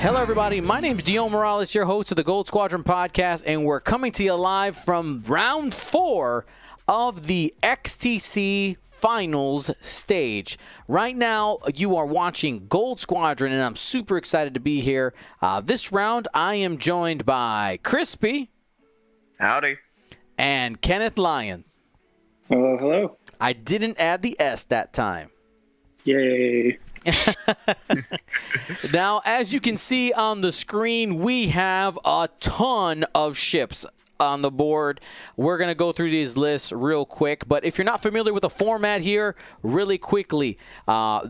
Hello, everybody. My name is Dion Morales, your host of the Gold Squadron podcast, and we're coming to you live from round 4 of the XTC finals stage. Right now, you are watching Gold Squadron, and I'm super excited to be here. This round, I am joined by Crispy. Howdy. And Kenneth Lyon. Hello, hello. I didn't add the S that time. Yay. Now, as you can see on the screen, we have a ton of ships on the board. We're going to go through these lists real quick, but if you're not familiar with the format here, really quickly,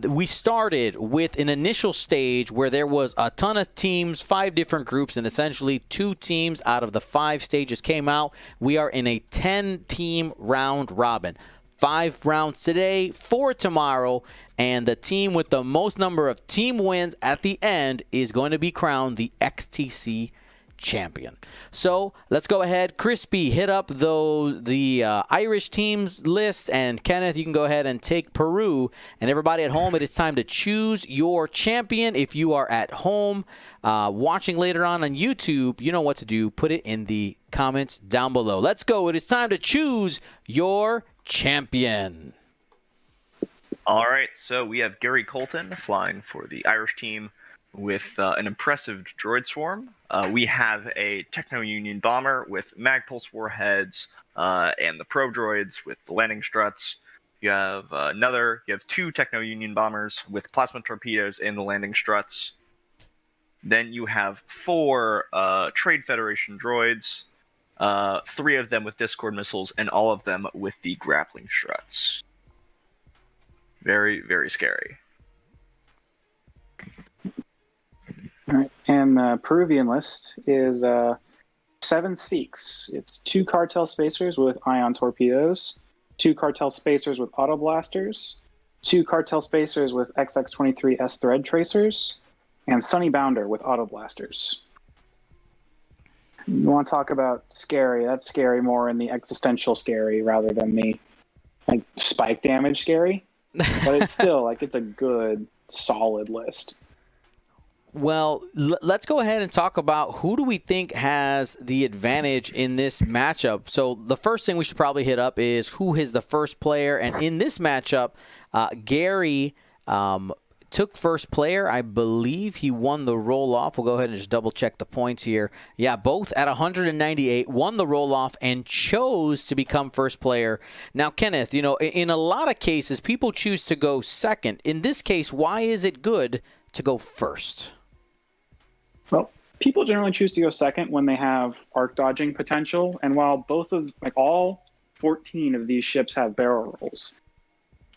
we started with an initial stage where there was a ton of teams, 5 different groups, and essentially 2 teams out of the 5 stages came out. We are in a 10-team round robin. 5 rounds today, 4 tomorrow, and the team with the most number of team wins at the end is going to be crowned the XTC champion. So let's go ahead. Crispy, hit up the Irish teams list, and Kenneth, you can go ahead and take Peru. And everybody at home, it is time to choose your champion. If you are at home watching later on YouTube, you know what to do. Put it in the comments down below. Let's go. It is time to choose your champion. All right, so we have Gary Colton flying for the Irish team with an impressive droid swarm. We have a Techno-Union bomber with mag pulse warheads and the probe droids with the landing struts. You have 2 Techno-Union bombers with plasma torpedoes and the landing struts. Then you have 4 Trade Federation droids, 3 of them with Discord missiles, and all of them with the grappling struts. Very, very scary. All right. And the Peruvian list is 7 Seeks. It's 2 cartel spacers with ion torpedoes, 2 cartel spacers with auto blasters, 2 cartel spacers with XX-23S thread tracers, and Sunny Bounder with auto blasters. You want to talk about scary? That's scary more in the existential scary rather than the spike damage scary. But it's still it's a good, solid list. Well, let's go ahead and talk about who do we think has the advantage in this matchup. So the first thing we should probably hit up is who is the first player. And in this matchup, Gary took first player. I believe he won the roll-off. We'll go ahead and just double-check the points here. Yeah, both at 198, won the roll-off, and chose to become first player. Now, Kenneth, in a lot of cases, people choose to go second. In this case, why is it good to go first? Well, people generally choose to go second when they have arc dodging potential. And while all 14 of these ships have barrel rolls,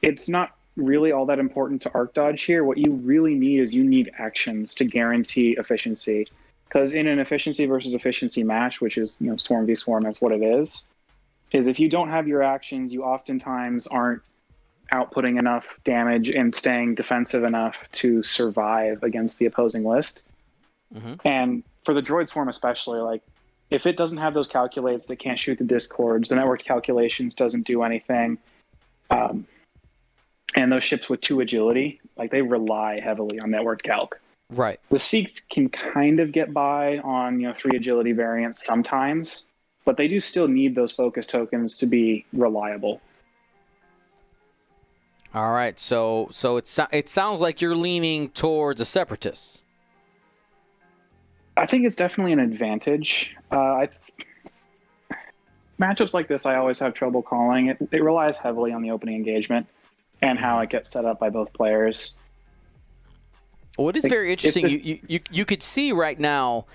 it's not really all that important to arc dodge here. What you really need is actions to guarantee efficiency. Because in an efficiency versus efficiency match, which is swarm v swarm, that's what it is if you don't have your actions, you oftentimes aren't outputting enough damage and staying defensive enough to survive against the opposing list. Mm-hmm. And for the droid swarm especially, if it doesn't have those calculates, that can't shoot the discords, the network calculations doesn't do anything. And those ships with 2 agility, they rely heavily on network calc. Right. The Seeks can kind of get by on 3 agility variants sometimes, but they do still need those focus tokens to be reliable. All right. So it sounds like you're leaning towards a separatist. I think it's definitely an advantage. Matchups like this, I always have trouble calling. It relies heavily on the opening engagement and how it gets set up by both players. Well, it is very interesting. You could see right now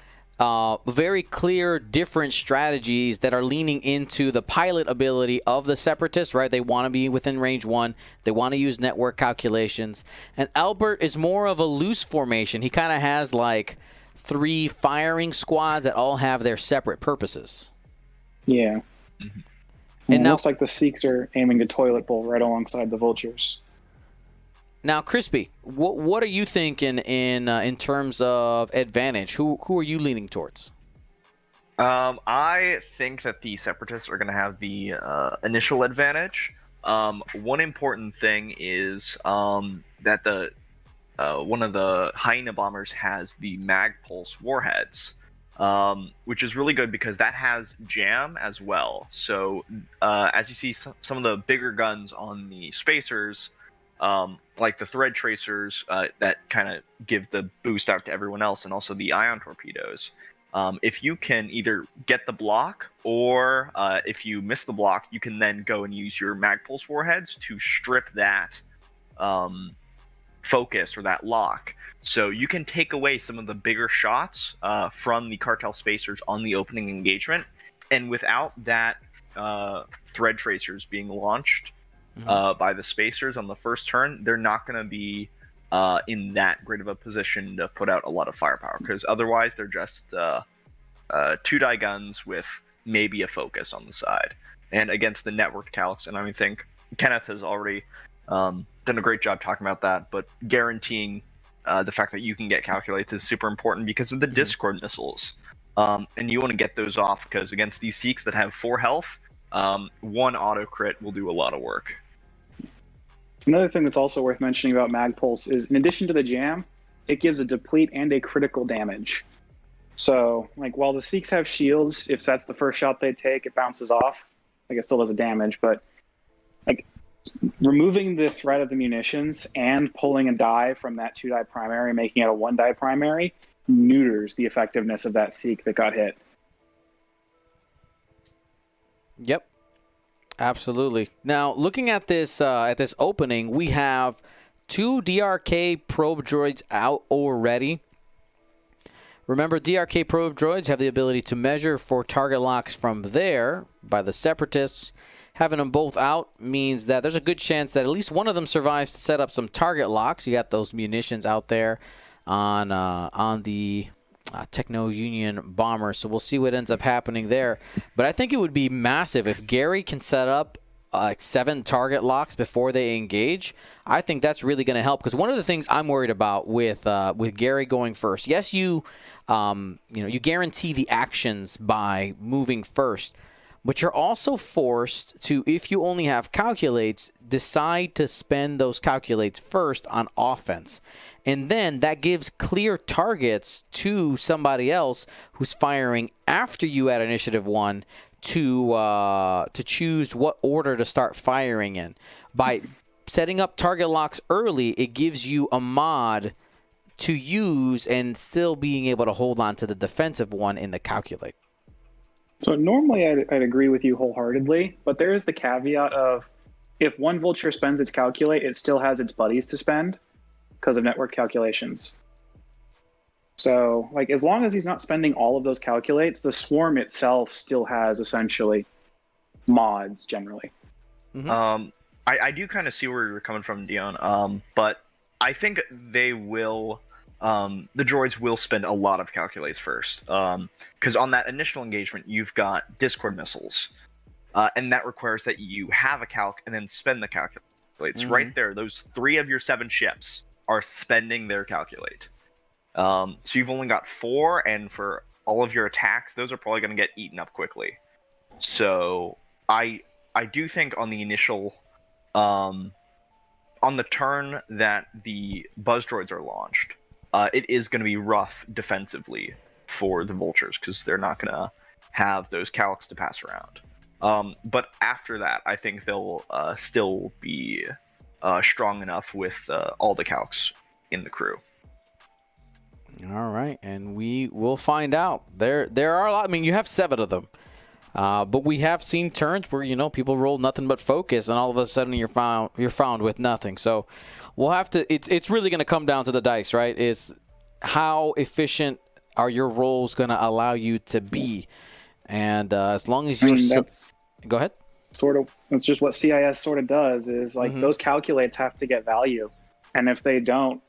very clear different strategies that are leaning into the pilot ability of the separatists, right? They want to be within range 1. They want to use network calculations. And Albert is more of a loose formation. He kind of has 3 firing squads that all have their separate purposes. Yeah. Mm-hmm. And it looks like the Seeks are aiming to toilet bowl right alongside the Vultures. Now, Crispy, what are you thinking in terms of advantage? Who are you leaning towards? I think that the Separatists are going to have the initial advantage. One important thing is that one of the Hyena bombers has the mag pulse warheads, which is really good because that has jam as well. So as you see, some of the bigger guns on the spacers, like the thread tracers, that kind of give the boost out to everyone else, and also the ion torpedoes. If you can either get the block, or if you miss the block, you can then go and use your mag pulse warheads to strip that focus or that lock. So you can take away some of the bigger shots from the cartel spacers on the opening engagement, and without that thread tracers being launched by the spacers on the first turn, they're not going to be in that great of a position to put out a lot of firepower, because otherwise they're just 2-die guns with maybe a focus on the side. And against the networked calcs, and I think Kenneth has already done a great job talking about that, but guaranteeing the fact that you can get calculates is super important because of the Discord missiles. And you want to get those off, because against these Seeks that have 4 health, 1 auto crit will do a lot of work. Another thing that's also worth mentioning about Mag Pulse is, in addition to the jam, it gives a deplete and a critical damage. So, like, while the Seeks have shields, if that's the first shot they take, it bounces off. Like, it still does a damage, but like, removing the threat of the munitions and pulling a die from that 2-die primary, making it a 1-die primary, neuters the effectiveness of that Seek that got hit. Yep. Absolutely. Now, looking at this opening, we have 2 DRK probe droids out already. Remember, DRK probe droids have the ability to measure for target locks from there by the Separatists. Having them both out means that there's a good chance that at least one of them survives to set up some target locks. You got those munitions out there on the Techno Union bomber, so we'll see what ends up happening there. But I think it would be massive if Gary can set up 7 target locks before they engage. I think that's really going to help, because one of the things I'm worried about with Gary going first, yes, you guarantee the actions by moving first, but you're also forced to, if you only have calculates, decide to spend those calculates first on offense. And then that gives clear targets to somebody else who's firing after you at initiative 1 to choose what order to start firing in. By setting up target locks early, it gives you a mod to use and still being able to hold on to the defensive one in the calculate. So normally I'd agree with you wholeheartedly, but there is the caveat of, if one vulture spends its calculate, it still has its buddies to spend because of network calculations. So, like, as long as he's not spending all of those calculates, the swarm itself still has essentially mods generally. Mm-hmm. I do kind of see where you're coming from, Dion. But I think they will. The droids will spend a lot of calculates first, because on that initial engagement, you've got Discord missiles, and that requires that you have a calc and then spend the calculates. Mm-hmm. Right there, those 3 of your 7 ships are spending their calculate. So you've only got 4, and for all of your attacks, those are probably going to get eaten up quickly. So I do think on the initial, on the turn that the buzz droids are launched, it is going to be rough defensively for the vultures, because they're not going to have those calcs to pass around. But after that, I think they'll still be strong enough with all the calcs in the crew. All right, and we will find out. There are a lot. I mean, you have 7 of them, but we have seen turns where people roll nothing but focus, and all of a sudden you're found with nothing. So we'll have to. It's really going to come down to the dice, right? Is how efficient are your rolls going to allow you to be, and as long as you're go ahead. That's just what CIS sort of does. Is like those calculates have to get value, and if they don't,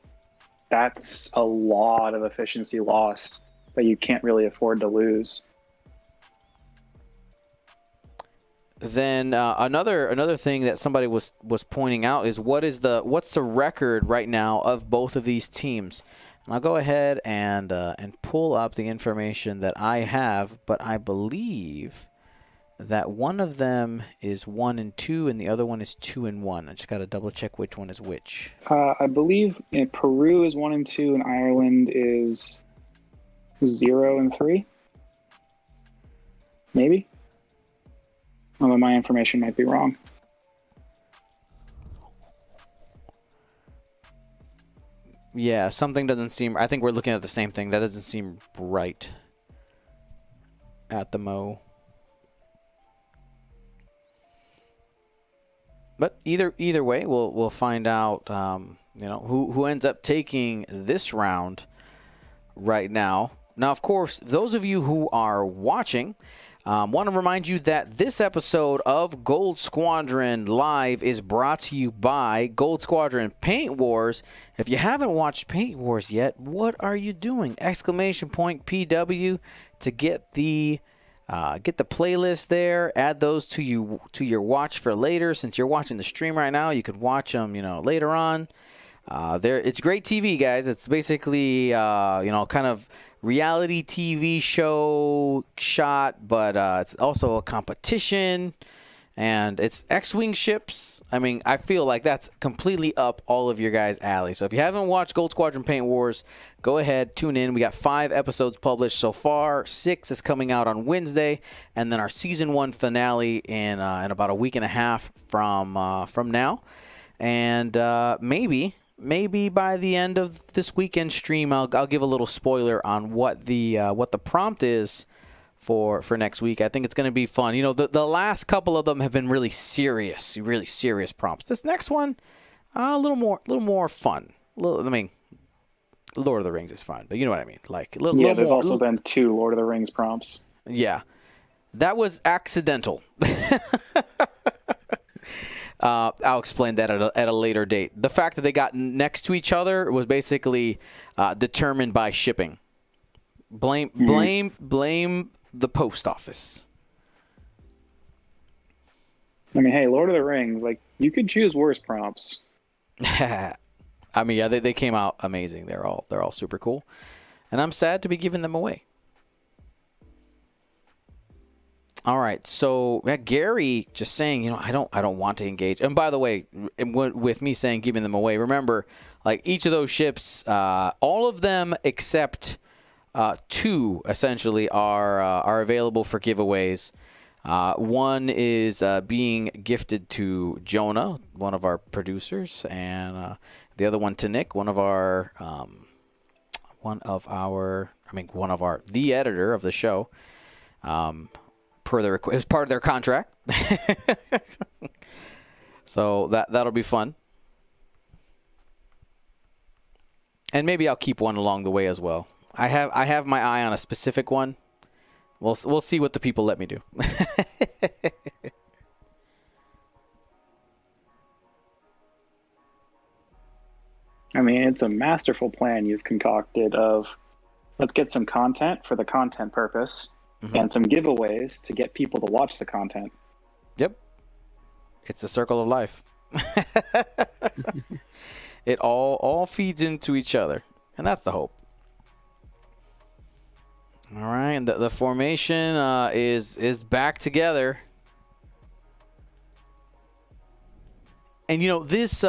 that's a lot of efficiency lost that you can't really afford to lose. Then another thing that somebody was pointing out is what's the record right now of both of these teams. And I'll go ahead and pull up the information that I have, but I believe that one of them is 1 and 2, and the other one is 2 and 1. I just got to double check which one is which. I believe Peru is 1 and 2, and Ireland is 0 and 3. Maybe. Although my information might be wrong. Yeah, something doesn't seem... I think we're looking at the same thing. That doesn't seem right at the mo. But either way, we'll find out who ends up taking this round right now. Now, of course, those of you who are watching, want to remind you that this episode of Gold Squadron Live is brought to you by Gold Squadron Paint Wars. If you haven't watched Paint Wars yet, what are you doing? ! PW to get the playlist there. Add those to your watch for later. Since you're watching the stream right now, you could watch them, later on. It's great TV, guys. It's basically kind of reality TV show shot, but it's also a competition, and it's X-Wing ships. I mean, I feel like that's completely up all of your guys' alley. So if you haven't watched Gold Squadron Paint Wars, go ahead, tune in. We got 5 episodes published so far. 6 is coming out on Wednesday, and then our season 1 finale in about a week and a half from now. And maybe by the end of this weekend stream, I'll give a little spoiler on what the prompt is for next week. I think it's going to be fun. The last couple of them have been really serious prompts. This next one, a little more fun. Lord of the Rings is fun, but you know what I mean. There's also been 2 Lord of the Rings prompts. Yeah, that was accidental. I'll explain that at a later date. The fact that they got next to each other was basically determined by shipping. Blame the post office. I mean, hey, Lord of the Rings, you could choose worse prompts. I mean, yeah, they came out amazing. They're all super cool, and I'm sad to be giving them away. All right, so Gary just saying, I don't want to engage. And by the way, with me saying giving them away, remember, each of those ships, all of them except 2 essentially are available for giveaways. One is being gifted to Jonah, one of our producers, and the other one to Nick, the editor of the show. It was part of their contract. So that'll be fun. And maybe I'll keep one along the way as well. I have my eye on a specific one. We'll see what the people let me do. I mean, it's a masterful plan you've concocted of let's get some content for the content purpose. Mm-hmm. And some giveaways to get people to watch the content. Yep. It's the circle of life. It all feeds into each other. And that's the hope. All right. And the formation is back together. And, this...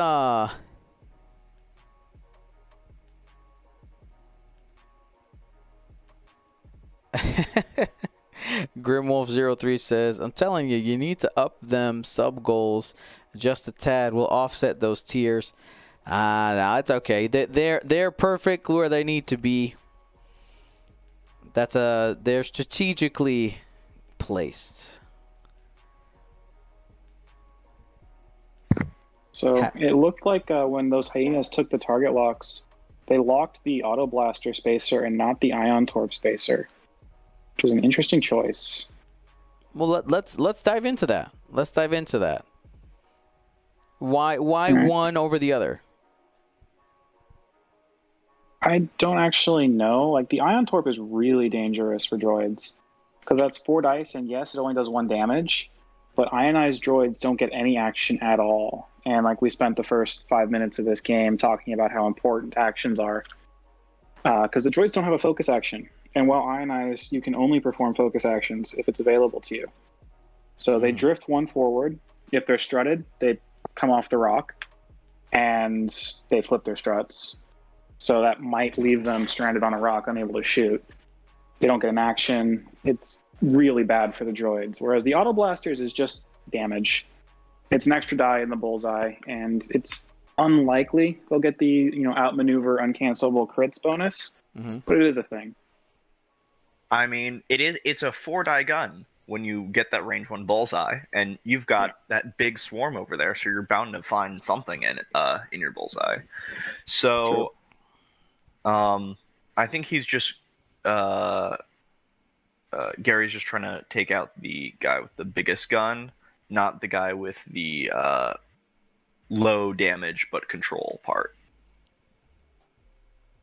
Grimwolf03 says, I'm telling you, you need to up them sub goals just a tad. We'll offset those tiers. No, it's okay. They're perfect where they need to be. They're strategically placed. So it looked like when those hyenas took the target locks, they locked the Auto Blaster spacer and not the Ion Torp spacer. Which was an interesting choice. Well, let's dive into that. Why one over the other? I don't actually know. The Ion Torp is really dangerous for droids because that's 4 dice, and yes, it only does 1 damage. But ionized droids don't get any action at all. And we spent the first 5 minutes of this game talking about how important actions are, because the droids don't have a focus action. And while ionized, you can only perform focus actions if it's available to you. So they drift one forward. If they're strutted, they come off the rock and they flip their struts. So that might leave them stranded on a rock, unable to shoot. They don't get an action. It's really bad for the droids. Whereas the Auto Blasters is just damage. It's an extra die in the bullseye, and it's unlikely they'll get the outmaneuver uncancelable crits bonus, but it is a thing. I mean, it's a 4-die gun when you get that range 1 bullseye, and you've got that big swarm over there, so you're bound to find something in your bullseye. So, I think he's just Gary's just trying to take out the guy with the biggest gun, not the guy with the low damage but control part.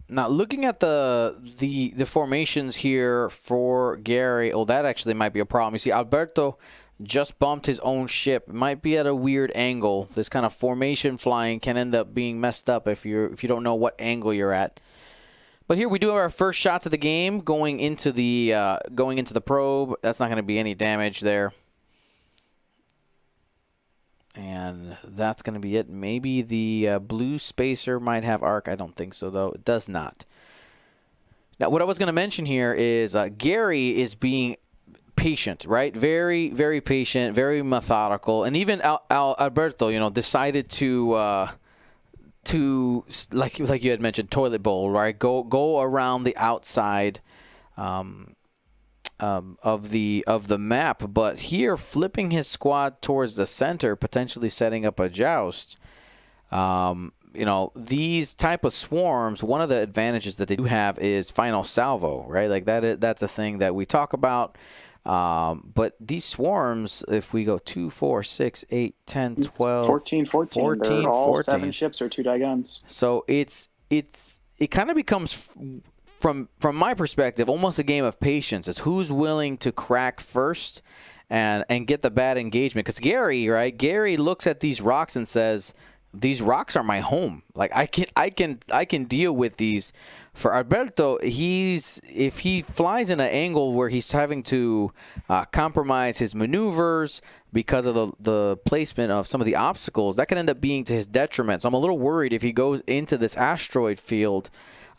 Now, looking at the formations here for Gary, that actually might be a problem. You see, Alberto just bumped his own ship. It might be at a weird angle. This kind of formation flying can end up being messed up if you don't know what angle you're at. But here we do have our first shots of the game going into the probe. That's not going to be any damage there. And that's going to be it. Maybe the blue spacer might have arc. I don't think so, though. It does not. Now, what I was going to mention here is Gary is being patient, right? Very, very patient, very methodical. And even Alberto, decided to like you had mentioned, toilet bowl, right? Go around the outside of the map, but here flipping his squad towards the center, potentially setting up a joust. These type of swarms, one of the advantages that they do have is final salvo, right? Like that's a thing that we talk about. But these swarms, if we go 2, 4, 6, 8, 10, 12, 14, they're all 14. 7 ships or 2-die guns. So it kind of becomes, from my perspective, almost a game of patience. It's who's willing to crack first and get the bad engagement. Because Gary looks at these rocks and says, these rocks are my home. Like I can deal with these. For Alberto, if he flies in an angle where he's having to compromise his maneuvers because of the placement of some of the obstacles, that can end up being to his detriment. So I'm a little worried if he goes into this asteroid field.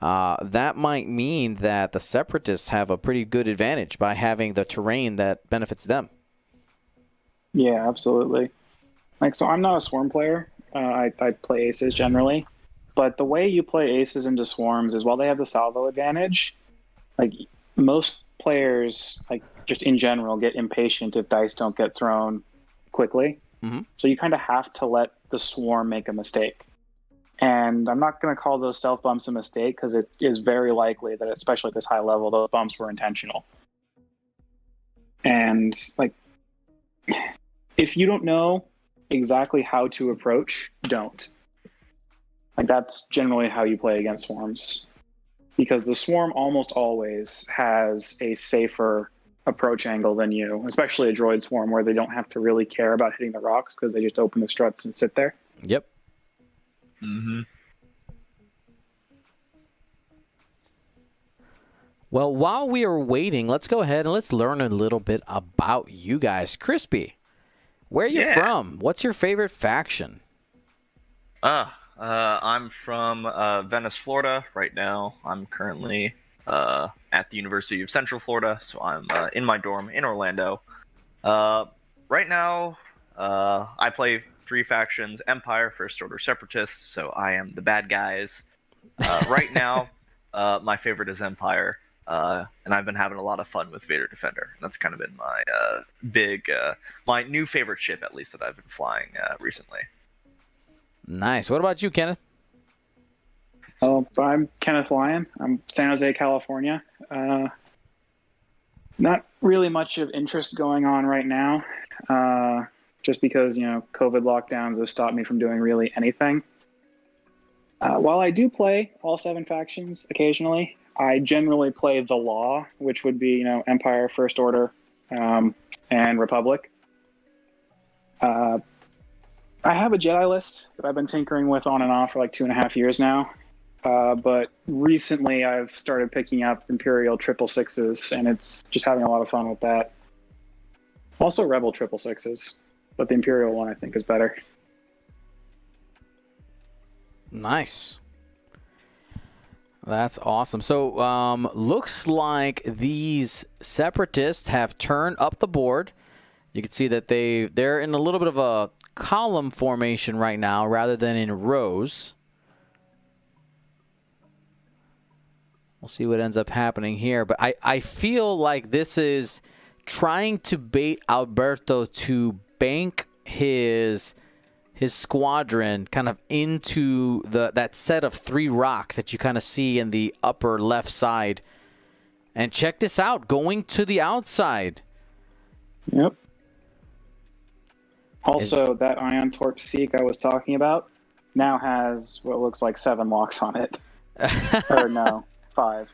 That might mean that the Separatists have a pretty good advantage by having the terrain that benefits them. Yeah, absolutely. So I'm not a swarm player. I play aces generally. But the way you play aces into swarms is while they have the salvo advantage, like most players, like just in general, get impatient if dice don't get thrown quickly. So you kind of have to let the swarm make a mistake. And I'm not going to call those self bumps a mistake because it is very likely that, especially at this high level, those bumps were intentional. And if you don't know exactly how to approach, don't. That's generally how you play against swarms, because the swarm almost always has a safer approach angle than you, especially a droid swarm where they don't have to really care about hitting the rocks because they just open the struts and sit there. Yep. Well, while we are waiting, let's go ahead and let's learn a little bit about you guys. Crispy, where are you from? What's your favorite faction? I'm from Venice, Florida right now. I'm currently at the University of Central Florida, so I'm in my dorm in Orlando. Right now, I play 3 factions: Empire, First Order, Separatists, so I am the bad guys. Right now, my favorite is Empire, and I've been having a lot of fun with Vader Defender. That's kind of been my my new favorite ship, at least, that I've been flying recently. Nice. What about you, Kenneth? So I'm Kenneth Lyon. I'm San Jose, California. Not really much of interest going on right now, just because, COVID lockdowns have stopped me from doing really anything. While I do play all 7 factions occasionally, I generally play the Law, which would be, Empire, First Order, and Republic. I have a Jedi list that I've been tinkering with on and off for like 2.5 years now. But recently I've started picking up Imperial 666s, and it's just having a lot of fun with that. Also Rebel 666s, but the Imperial one I think is better. Nice. That's awesome. So looks like these Separatists have turned up the board. You can see that they're in a little bit of a column formation right now rather than in rows. We'll see what ends up happening here. But I feel like this is trying to bait Alberto to bank his squadron kind of into that set of 3 rocks that you kind of see in the upper left side. And check this out, going to the outside. Yep. Also, that Ion Torp Seek I was talking about now has what looks like 7 locks on it. Or no, 5.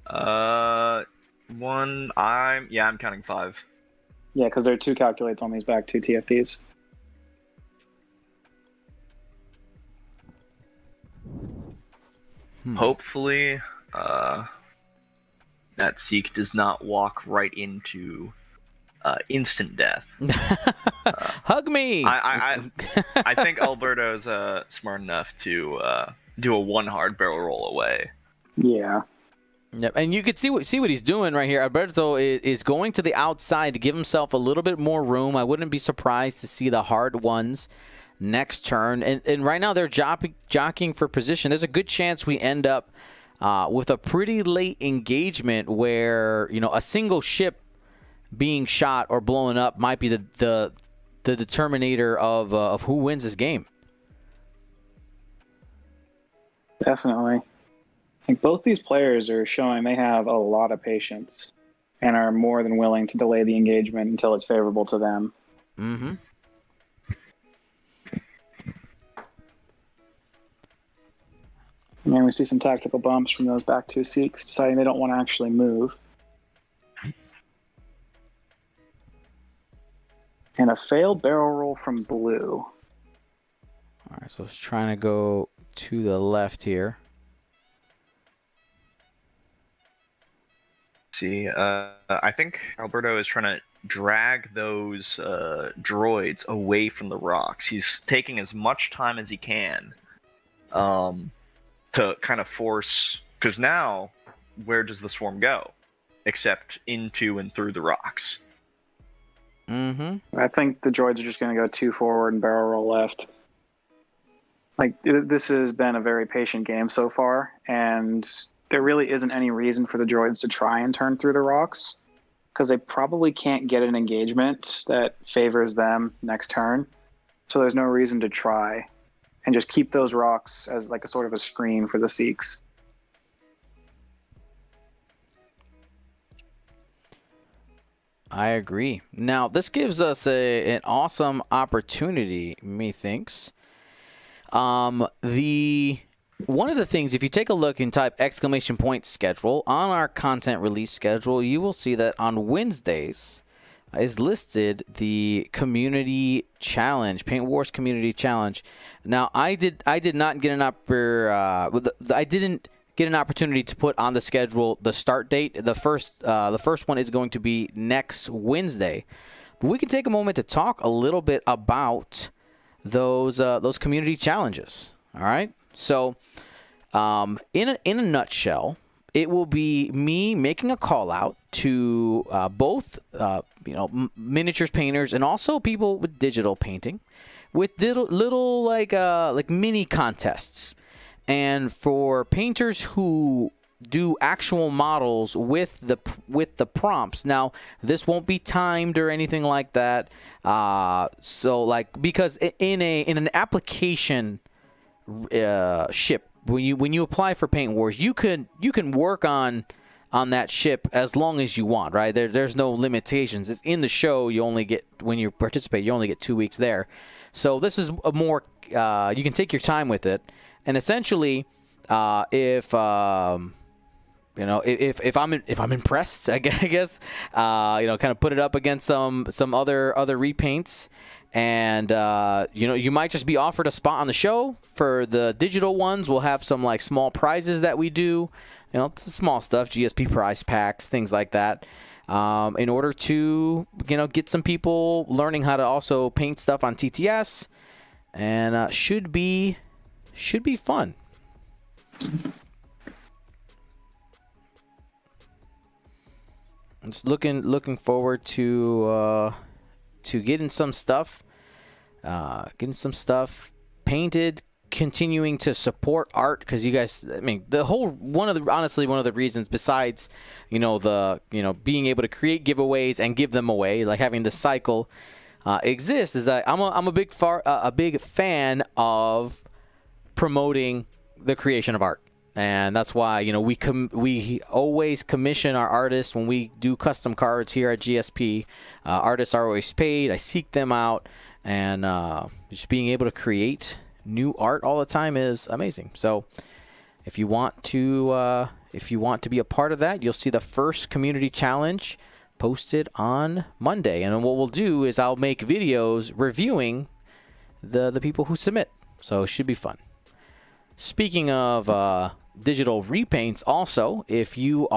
I'm counting 5. Yeah, because there are 2 calculates on these back 2 TFDs. Hopefully, that Seek does not walk right into instant death. Hug me! I think Alberto's smart enough to do a 1 hard barrel roll away. Yeah. Yep, and you could see what he's doing right here. Alberto is going to the outside to give himself a little bit more room. I wouldn't be surprised to see the hard ones next turn. And right now they're jockeying for position. There's a good chance we end up with a pretty late engagement where, you know, a single ship being shot or blown up might be the determinator of who wins this game. Definitely. I think both these players are showing they have a lot of patience and are more than willing to delay the engagement until it's favorable to them. Mm-hmm. And then we see some tactical bumps from those back 2 Seeks deciding they don't want to actually move. And a failed barrel roll from blue. All right, so it's trying to go to the left here. See, I think Alberto is trying to drag those droids away from the rocks. He's taking as much time as he can to kind of force... Because now, where does the swarm go? Except into and through the rocks. Mm-hmm. I think the droids are just going to go 2 forward and barrel roll left. Like, this has been a very patient game so far, and there really isn't any reason for the droids to try and turn through the rocks, because they probably can't get an engagement that favors them next turn. So there's no reason to try, and just keep those rocks as like a sort of a screen for the Seeks. I agree. Now, this gives us an awesome opportunity, methinks. One of the things, if you take a look and type !point schedule on our content release schedule, you will see that on Wednesdays is listed the community challenge, Paint Wars community challenge. Now, I didn't get an opportunity to put on the schedule the start date. The first one is going to be next Wednesday. But we can take a moment to talk a little bit about those community challenges. All right. So, in a nutshell, it will be me making a call out to both miniatures painters and also people with digital painting, with little like mini contests. And for painters who do actual models with the prompts. Now, this won't be timed or anything like that. So like, because in an application ship, when you apply for Paint Wars, you can work on that ship as long as you want, right? There's no limitations. It's in the show. You only get, when you participate, you only get 2 weeks there. So this is a more you can take your time with it. And essentially, if I'm impressed, I guess, kind of put it up against some other repaints, and you might just be offered a spot on the show. For the digital ones, we'll have some like small prizes that we do, small stuff, GSP prize packs, things like that. in order to, get some people learning how to also paint stuff on TTS, and should be fun. Just looking forward to getting some stuff painted, continuing to support art, because you guys, I mean, one of the reasons, besides being able to create giveaways and give them away, like having the cycle exist, is that I'm a big fan of promoting the creation of art. And that's why, we always commission our artists when we do custom cards here at GSP. Artists are always paid. I seek them out, and just being able to create new art all the time is amazing. So if you want to be a part of that, you'll see the first community challenge posted on Monday. And what we'll do is I'll make videos reviewing the people who submit. So it should be fun. Speaking of digital repaints, also, if you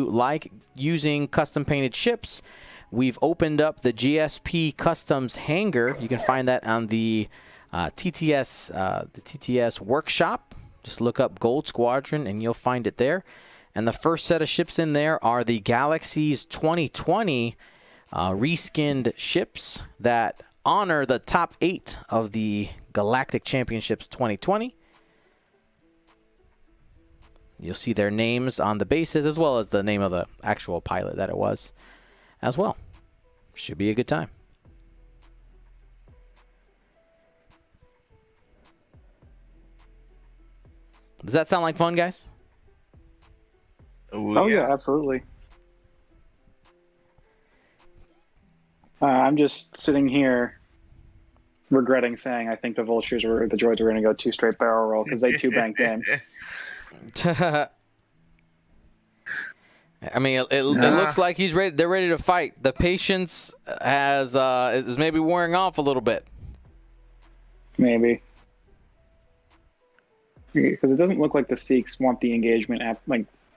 like using custom painted ships, we've opened up the GSP Customs Hangar. You can find that on the TTS workshop. Just look up Gold Squadron and you'll find it there. And the first set of ships in there are the Galaxies 2020 reskinned ships that honor the top 8 of the Galactic Championships 2020. You'll see their names on the bases, as well as the name of the actual pilot that it was as well. Should be a good time. Does that sound like fun, guys? Oh yeah, absolutely. I'm just sitting here regretting saying I think the droids were going to go 2 straight barrel roll, because they 2 banked in. I mean, it looks like he's ready. They're ready to fight. The patience is maybe wearing off a little bit. Maybe. Because it doesn't look like the Sikhs want the engagement at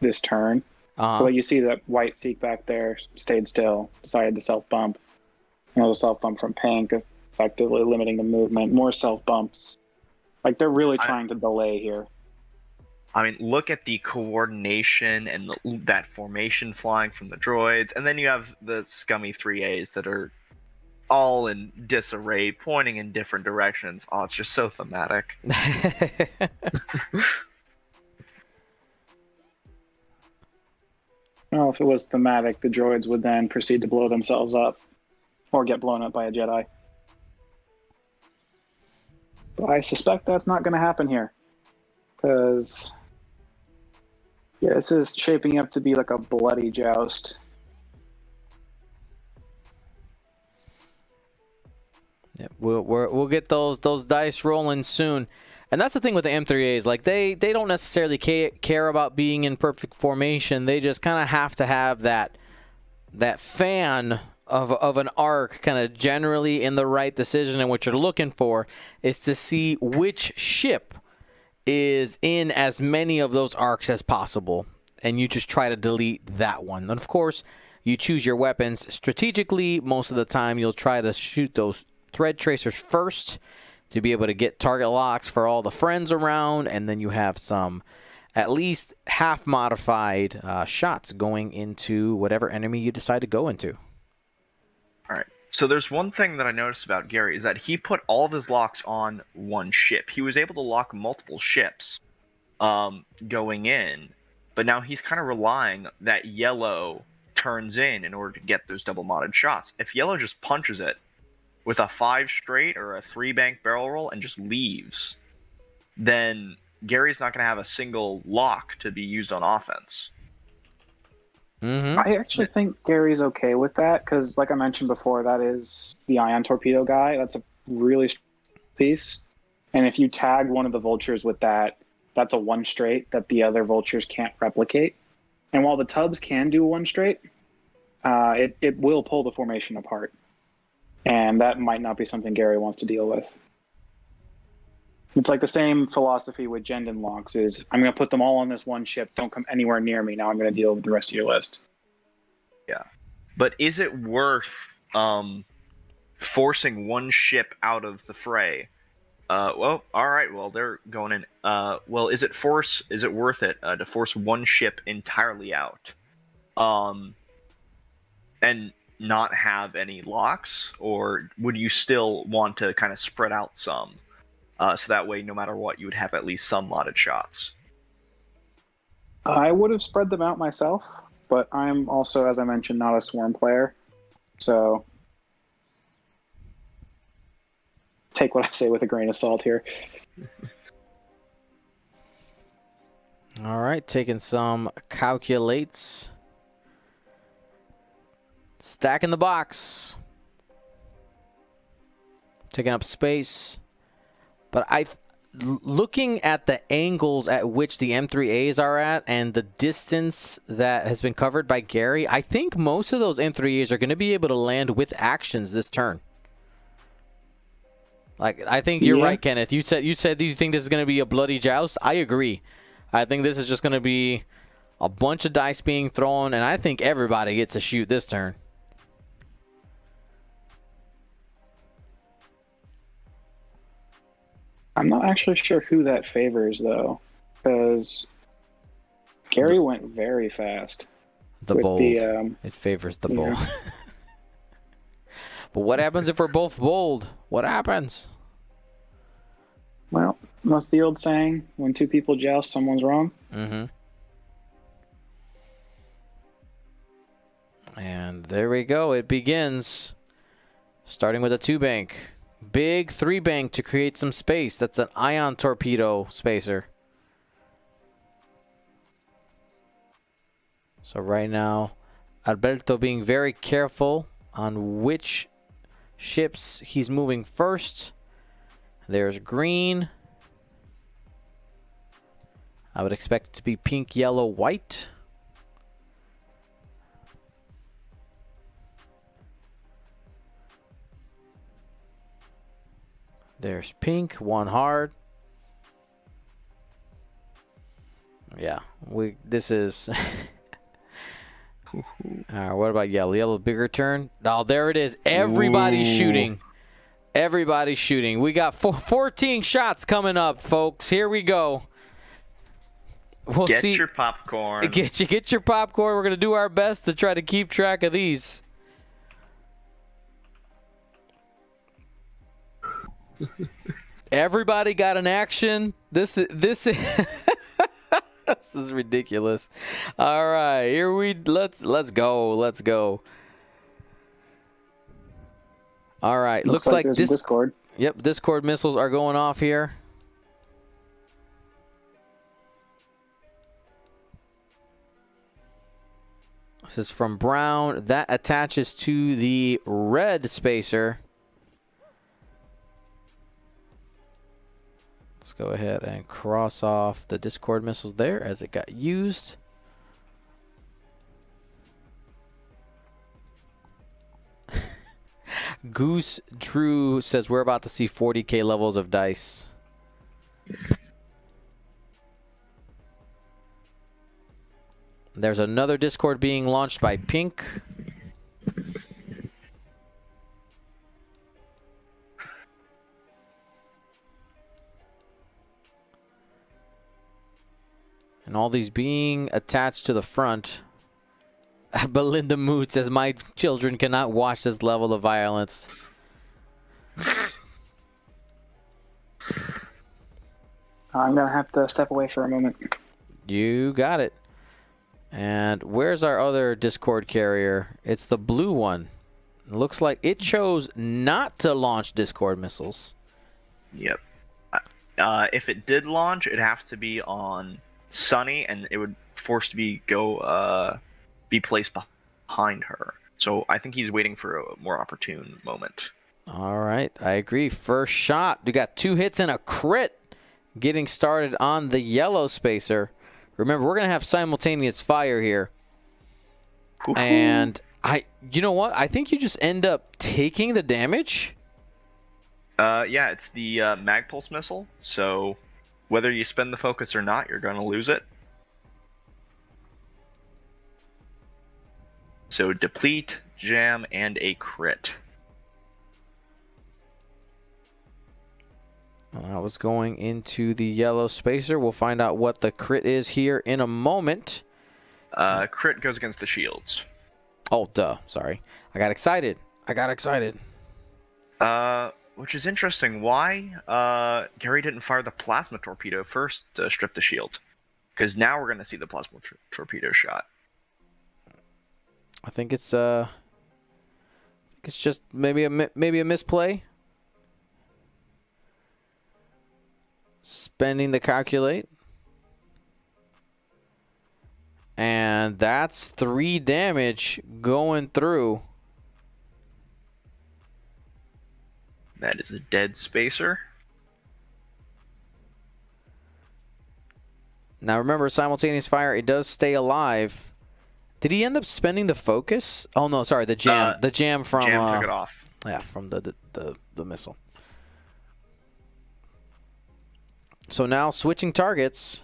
this turn. Uh-huh. But you see that white Sikh back there stayed still, decided to self bump. The self bump from pink, effectively limiting the movement. More self bumps. They're really trying to delay here. I mean, look at the coordination and that formation flying from the droids, and then you have the scummy 3As that are all in disarray, pointing in different directions. Oh, it's just so thematic. Well, if it was thematic, the droids would then proceed to blow themselves up, or get blown up by a Jedi. But I suspect that's not going to happen here, because this is shaping up to be like a bloody joust. Yeah, we'll get those dice rolling soon. And that's the thing with the M3As. They don't necessarily care about being in perfect formation. They just kind of have to have that fan of an arc kind of generally in the right decision. And what you're looking for is to see which ship is in as many of those arcs as possible. And you just try to delete that one. And of course, you choose your weapons strategically. Most of the time, you'll try to shoot those thread tracers first to be able to get target locks for all the friends around, and then you have some at least half modified shots going into whatever enemy you decide to go into. All right. So there's one thing that I noticed about Gary is that he put all of his locks on one ship. He was able to lock multiple ships going in, but now he's kind of relying that yellow turns in order to get those double modded shots. If yellow just punches it with a 5 straight or a 3 bank barrel roll and just leaves, then Gary's not going to have a single lock to be used on offense. Mm-hmm. I actually think Gary's okay with that, because like I mentioned before, that is the ion torpedo guy. That's a really strong piece. And if you tag one of the vultures with that, that's a 1 straight that the other vultures can't replicate. And while the tubs can do 1 straight, it will pull the formation apart. And that might not be something Gary wants to deal with. It's like the same philosophy with Jendon locks is, I'm going to put them all on this one ship. Don't come anywhere near me. Now I'm going to deal with the rest of your list. But is it worth forcing one ship out of the fray? Well, all right. Well, they're going in. Well, is it worth it to force one ship entirely out, and not have any locks, or would you still want to kind of spread out some, so that way, no matter what, you would have at least some lotted shots? I would have spread them out myself, but I'm also, as I mentioned, not a swarm player, so take what I say with a grain of salt here. All right, taking some calculates. Stacking the box. Taking up space. But looking at the angles at which the M3As are at and the distance that has been covered by Gary, I think most of those M3As are going to be able to land with actions this turn. Like, I think you're right, Kenneth. You said you think this is going to be a bloody joust. I agree. I think this is just going to be a bunch of dice being thrown, and I think everybody gets a shoot this turn. I'm not actually sure who that favors, though, because Gary went very fast. The bold. It favors the bold. But what happens if we're both bold? What happens? Well, what's the old saying? When two people joust, someone's wrong. Mm-hmm. And there we go. It begins. Starting with a 2-bank. Big 3-bank to create some space. That's an ion torpedo spacer. So right now, Alberto being very careful on which ships he's moving first. There's green. I would expect it to be pink, yellow, white. There's pink, one hard. Yeah, this is... All right, what about yellow? Yellow, bigger turn. Oh, there it is. Everybody's shooting. Everybody's shooting. We got 14 shots coming up, folks. Here we go. We'll get see. Your popcorn. Get your popcorn. We're going to do our best to try to keep track of these. Everybody got an action. This is this is ridiculous. All right, let's go. All right, looks like Discord. Yep, Discord missiles are going off here. This is from Brown. That attaches to the red spacer. Let's go ahead and cross off the Discord missiles there as it got used. Goose Drew says we're about to see 40k levels of dice. There's another Discord being launched by Pink. And all these being attached to the front. Belinda Mood says, my children cannot watch this level of violence. I'm going to have to step away for a moment. You got it. And where's our other Discord carrier? It's the blue one. It looks like it chose not to launch Discord missiles. Yep. If it did launch, it'd have to be on Sunny, and it would force to be placed behind her. So I think he's waiting for a more opportune moment. All right, I agree. First shot. We got 2 hits and a crit getting started on the yellow spacer. Remember, we're going to have simultaneous fire here. Ooh. And you know what? I think you just end up taking the damage. Yeah, it's the mag pulse missile. So whether you spend the focus or not, you're going to lose it. So deplete, jam, and a crit. I was going into the yellow spacer. We'll find out what the crit is here in a moment. Crit goes against the shields. Oh, duh. Sorry. I got excited. Which is interesting. Why Gary didn't fire the plasma torpedo first to strip the shield? Because now we're going to see the plasma torpedo shot. I think it's just maybe a misplay. Spending the calculate. And that's 3 damage going through. That is a dead spacer. Now remember, simultaneous fire, it does stay alive. Did he end up spending the focus? Oh no, sorry, the jam. The jam from Jam took it off. Yeah, from the missile. So now switching targets.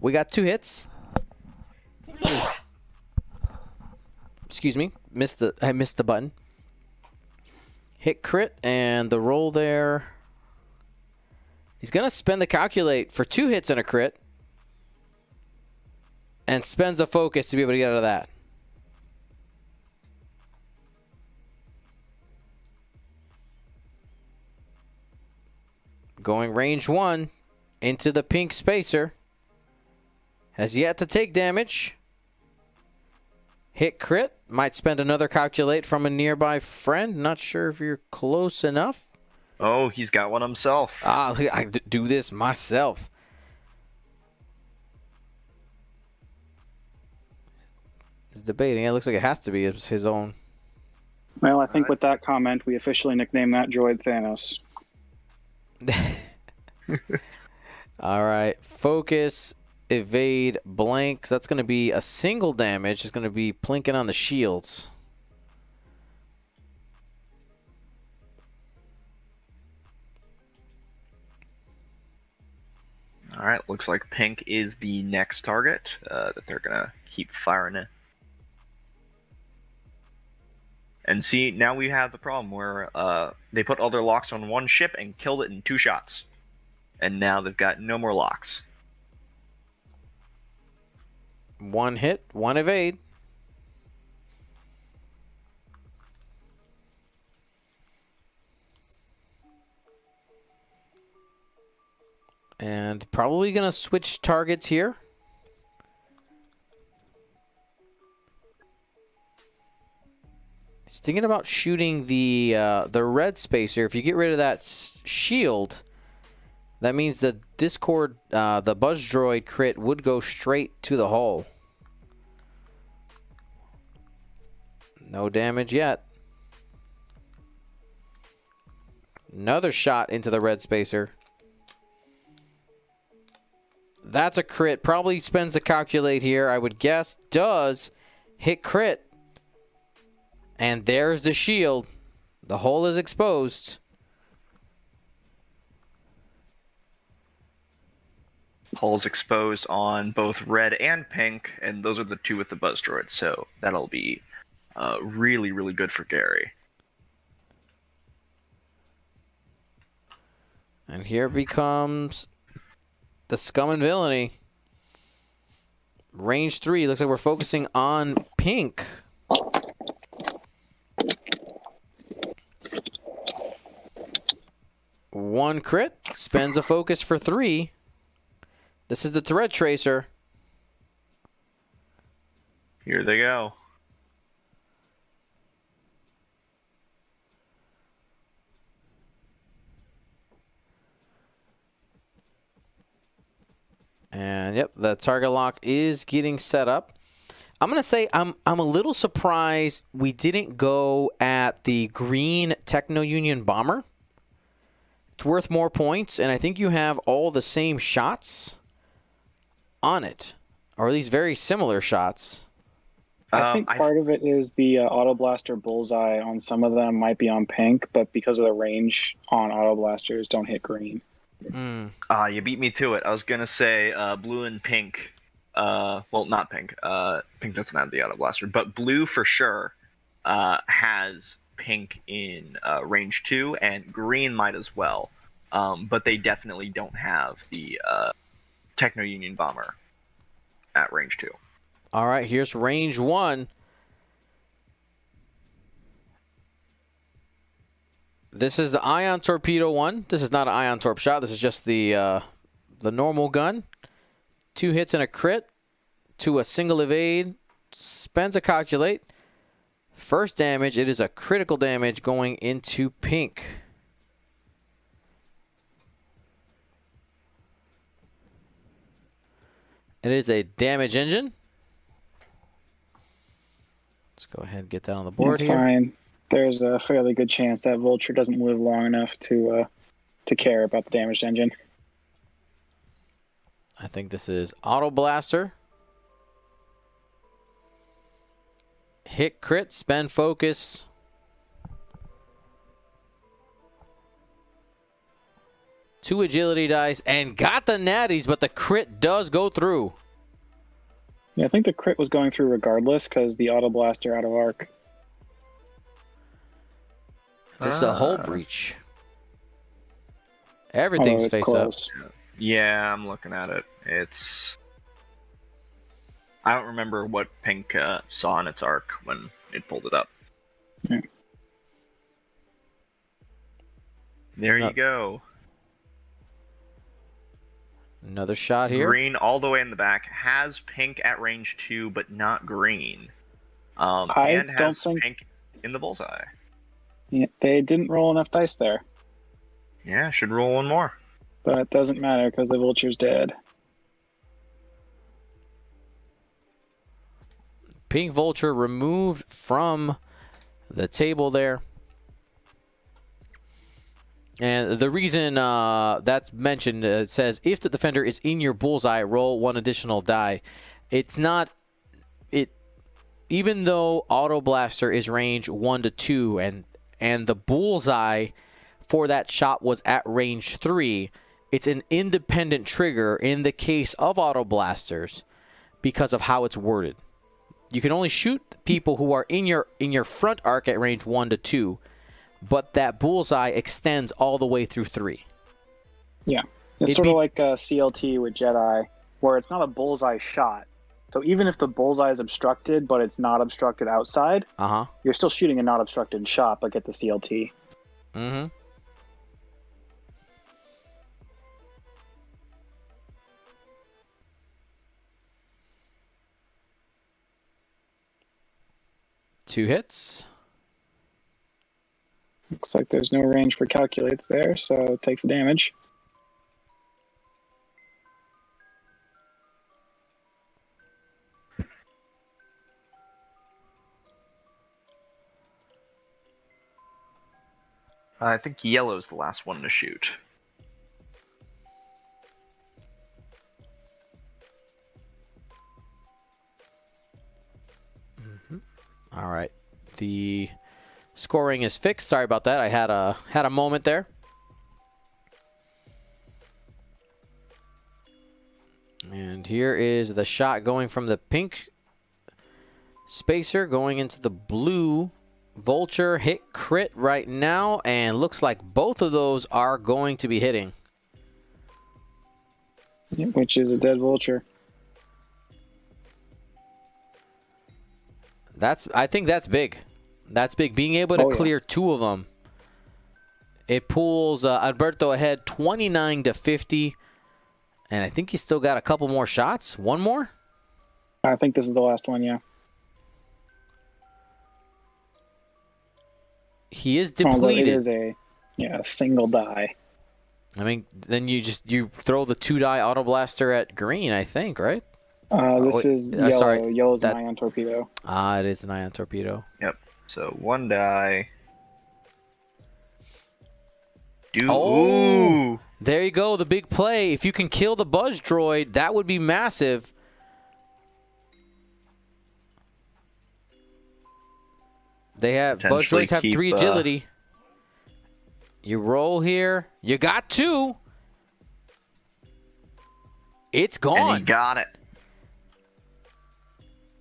We got 2 hits. Excuse me. I missed the button. Hit crit and the roll there. He's going to spend the calculate for 2 hits and a crit. And spends a focus to be able to get out of that. Going range 1 into the pink spacer. Has yet to take damage. Hit crit. Might spend another calculate from a nearby friend. Not sure if you're close enough. Oh, he's got one himself. I do this myself. He's debating. It looks like it has to be his own. Well, I think with that comment, we officially nicknamed that droid Thanos. All right. Focus, evade, blank. So that's going to be a single damage. It's going to be plinking on the shields. All right, looks like pink is the next target that they're going to keep firing at. And see, now we have the problem where they put all their locks on one ship and killed it in 2 shots. And now they've got no more locks. 1 hit, 1 evade. And probably going to switch targets here. He's thinking about shooting the red spacer. If you get rid of that shield, that means the Discord, the Buzz Droid crit would go straight to the hull. No damage yet. Another shot into the red spacer. That's a crit. Probably spends the calculate here, I would guess. Does hit crit. And there's the shield. The hole is exposed. Holes exposed on both red and pink, and those are the 2 with the buzz droids, so that'll be really, really good for Gary. And here becomes the scum and villainy. Range 3. Looks like we're focusing on pink. One crit. Spends a focus for 3. This is the thread tracer. Here they go. And yep, the target lock is getting set up. I'm gonna say I'm a little surprised we didn't go at the green Techno Union bomber. It's worth more points, and I think you have all the same shots on it, or at least very similar shots. I think part of it is the Auto Blaster bullseye on some of them might be on pink, but because of the range on Auto Blasters, don't hit green. You beat me to it. I was gonna say blue and pink well, not pink. Pink doesn't have the auto blaster, but blue for sure has pink in range 2, and green might as well. But they definitely don't have the Techno Union Bomber at range 2. All right, here's range 1. This is the Ion Torpedo one. This is not an Ion Torp shot. This is just the normal gun. 2 hits and a crit to a single evade. Spends a calculate. First damage, it is a critical damage going into pink. It is a damage engine. Let's go ahead and get that on the board here. It's fine. There's a fairly good chance that Vulture doesn't live long enough to care about the damaged engine. I think this is Auto Blaster. Hit crit, spend focus. Two agility dice, and got the natties, but the crit does go through. Yeah, I think the crit was going through regardless because the Auto Blaster out of arc. This is a hull breach. Everything's face close. up. Yeah, I'm looking at it. It's... I don't remember what pink saw in its arc when it pulled it up. Yeah. There you go. Another shot here. Green all the way in the back. Has pink at range 2, but not green. I and don't has think pink in the bullseye. Yeah, they didn't roll enough dice there. Yeah, should roll one more. But it doesn't matter because the Vulture's dead. Pink Vulture removed from the table there. And the reason that's mentioned, it says, if the defender is in your bullseye, roll 1 additional die. It's not... Even though Auto Blaster is range 1 to 2, and the bullseye for that shot was at range 3, it's an independent trigger in the case of Auto Blasters because of how it's worded. You can only shoot people who are in your front arc at range 1 to 2, but that bullseye extends all the way through 3. Yeah. It's sort of like a CLT with Jedi, where it's not a bullseye shot. So even if the bullseye is obstructed, but it's not obstructed outside, you're still shooting a not obstructed shot, but get the CLT. Mm-hmm. Two hits. Looks like there's no range for calculates there, so it takes the damage. I think yellow's the last one to shoot. All right. The scoring is fixed. Sorry about that. I had a moment there. And here is the shot going from the pink spacer going into the blue Vulture. Hit crit right now, and looks like both of those are going to be hitting. Yeah, which is a dead Vulture. I think that's big. That's big. Being able to clear 2 of them. It pulls Alberto ahead 29 to 50. And I think he's still got a couple more shots. One more? I think this is the last one, yeah. He is depleted. It is a single die. I mean, then you throw the 2-die Auto Blaster at green, I think, right? This is yellow. Sorry, Yellow's an Ion Torpedo. It is an Ion Torpedo. Yep. So 1 die. Ooh! There you go, the big play. If you can kill the Buzz Droid, that would be massive. Buzz Droids have 3 agility. You roll here. You got 2. It's gone. And he got it.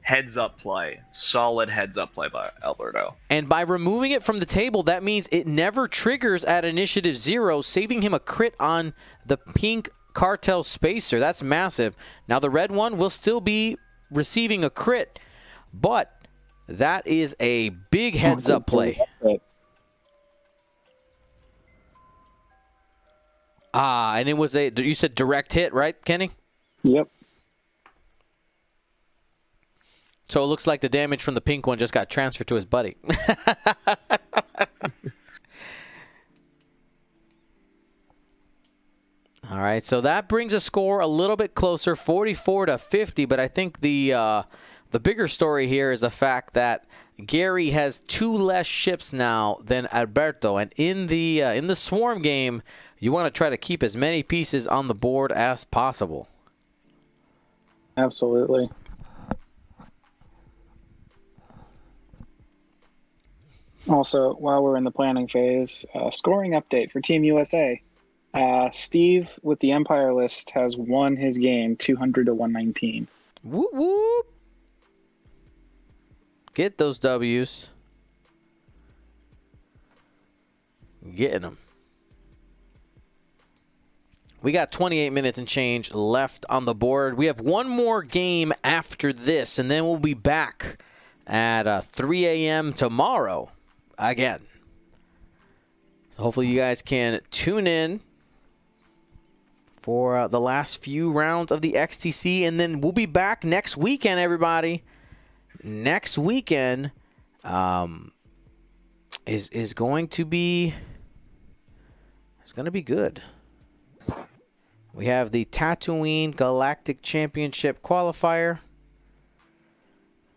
heads up play. Solid heads up play by Alberto. And by removing it from the table, that means it never triggers at initiative 0, saving him a crit on the pink cartel spacer. That's massive. Now the red one will still be receiving a crit, but that is a big heads up play. And it was you said direct hit, right, Kenny? Yep. So it looks like the damage from the pink one just got transferred to his buddy. All right, so that brings a score a little bit closer, 44-50. But I think the bigger story here is the fact that Gary has 2 less ships now than Alberto, and in the swarm game, you want to try to keep as many pieces on the board as possible. Absolutely. Also, while we're in the planning phase, scoring update for Team USA. Steve with the Empire list has won his game 200-119. Whoop whoop. Get those W's. Getting them. We got 28 minutes and change left on the board. We have one more game after this, and then we'll be back at 3 a.m. tomorrow again. So hopefully you guys can tune in for the last few rounds of the XTC, and then we'll be back next weekend, everybody. Next weekend is going to be good. We have the Tatooine Galactic Championship qualifier.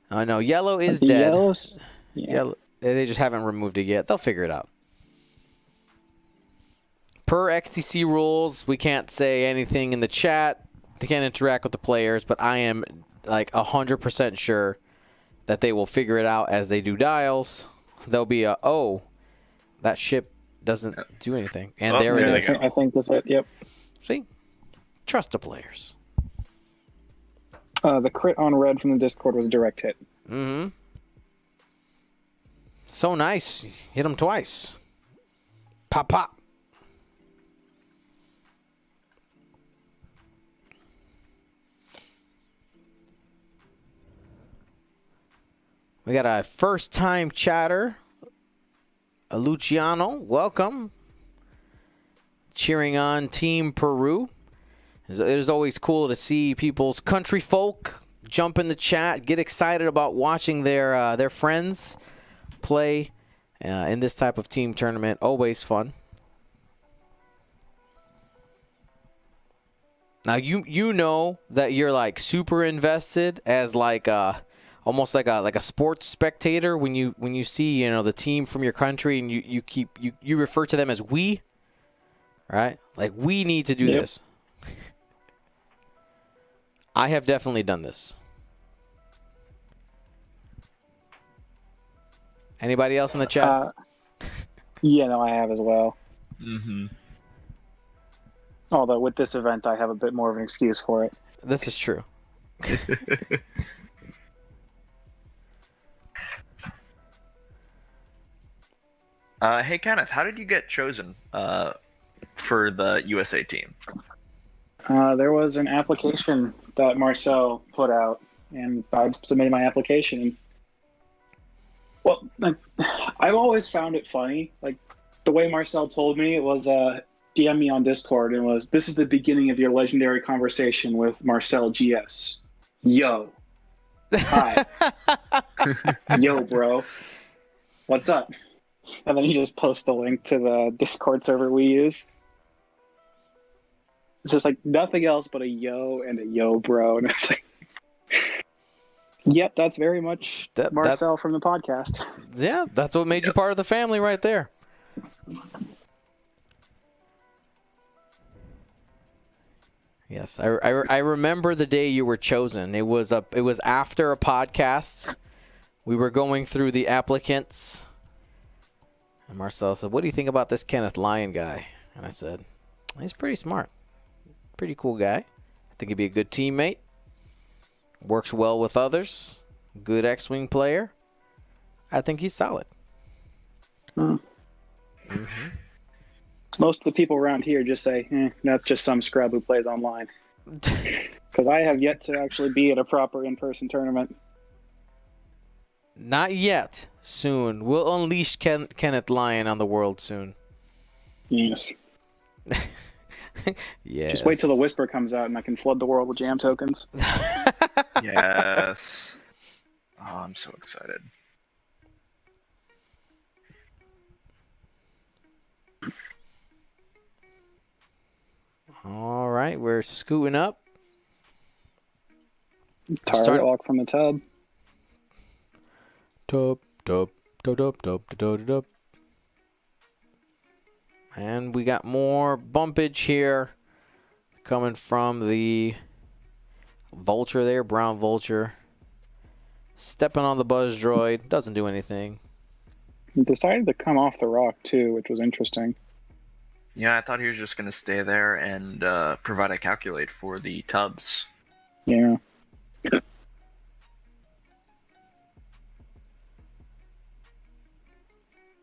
Oh no, yellow is dead. Yellow, they just haven't removed it yet. They'll figure it out. Per XTC rules, we can't say anything in the chat. They can't interact with the players, but I am like 100% sure that they will figure it out as they do dials. There'll be that ship doesn't do anything. And there it is. I think that's it, yep. See? Trust the players. The crit on red from the Discord was a direct hit. Mm-hmm. So nice. Hit him twice. Pop, pop. We got a first-time chatter. Luciano, welcome. Cheering on Team Peru. It is always cool to see people's country folk jump in the chat, get excited about watching their friends play in this type of team tournament. Always fun. Now you know that you're like super invested as like almost like a sports spectator when you see the team from your country and you refer to them as we, right? Like we need to do this. I have definitely done this. Anybody else in the chat? Yeah, no, I have as well. Mm-hmm. Although with this event, I have a bit more of an excuse for it. This is true. Hey, Kenneth, how did you get chosen for the USA team? There was an application that Marcel put out, and I submitted my application. Well, I've always found it funny. Like, the way Marcel told me, it was DM me on Discord, and this is the beginning of your legendary conversation with Marcel GS. Yo. Hi. Yo, bro. What's up? And then he just posts the link to the Discord server we use. It's just like nothing else but a yo and a yo, bro. And it's like, yep, that's very much Marcel from the podcast. Yeah, that's what made you part of the family right there. Yes, I remember the day you were chosen. It was after a podcast. We were going through the applicants. And Marcel said, "What do you think about this Kenneth Lyon guy?" And I said, "He's pretty smart. Pretty cool guy. I think he'd be a good teammate. Works well with others. Good X-Wing player. I think he's solid. Most of the people around here just say, that's just some scrub who plays online. Because I have yet to actually be at a proper in-person tournament. Not yet. Soon. We'll unleash Kenneth Lyon on the world soon. Yes. Yes. Just wait till the Whisper comes out and I can flood the world with jam tokens. Yes. Oh, I'm so excited. All right, we're scooting up. Target lock from the tub. Tub. And we got more bumpage here coming from the Vulture there, Brown Vulture. Stepping on the Buzz Droid. Doesn't do anything. He decided to come off the rock, too, which was interesting. Yeah, I thought he was just going to stay there and provide a calculate for the tubs. Yeah.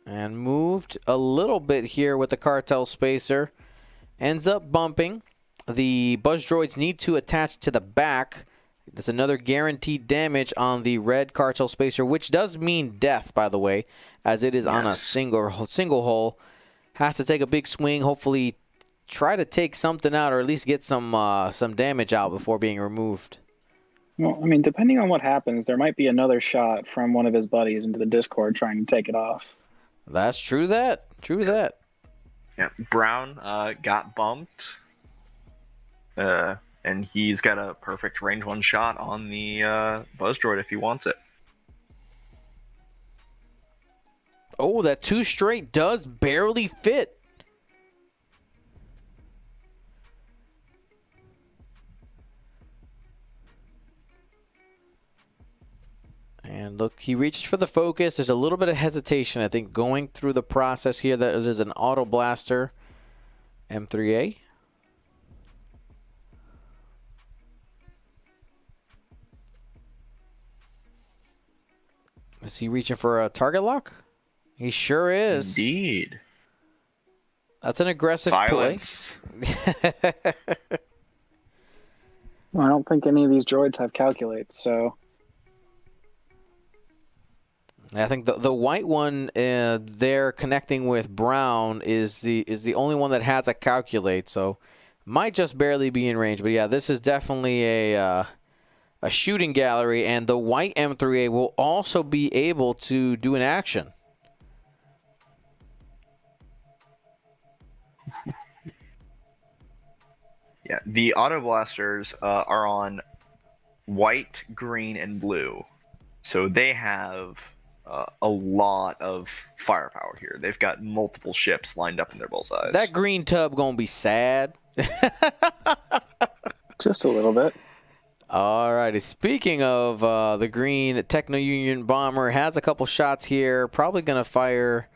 And moved a little bit here with the Cartel Spacer. Ends up bumping. The Buzz Droids need to attach to the back. That's another guaranteed damage on the red Cartel Spacer, which does mean death, by the way, as it is on a single hull. Has to take a big swing, hopefully try to take something out or at least get some damage out before being removed. Well, I mean, depending on what happens, there might be another shot from one of his buddies into the Discord trying to take it off. That's true that. Yeah, Brown got bumped. And he's got a perfect range 1 shot on the Buzz Droid if he wants it. Oh, that 2 straight does barely fit. And look, he reaches for the focus. There's a little bit of hesitation, I think, going through the process here. That it is an Auto Blaster M3A. Is he reaching for a target lock? He sure is. Indeed. That's an aggressive Violence. play. Well, I don't think any of these droids have calculates, so... I think the white one there connecting with Brown is the only one that has a calculate, so might just barely be in range. But yeah, this is definitely a shooting gallery, and the white M3A will also be able to do an action. Yeah, the Auto Blasters are on white, green, and blue. So they have a lot of firepower here. They've got multiple ships lined up in their bullseyes. That green tub gonna be sad. Just a little bit. Alrighty, speaking of the green, Techno Union Bomber has a couple shots here. Probably gonna fire.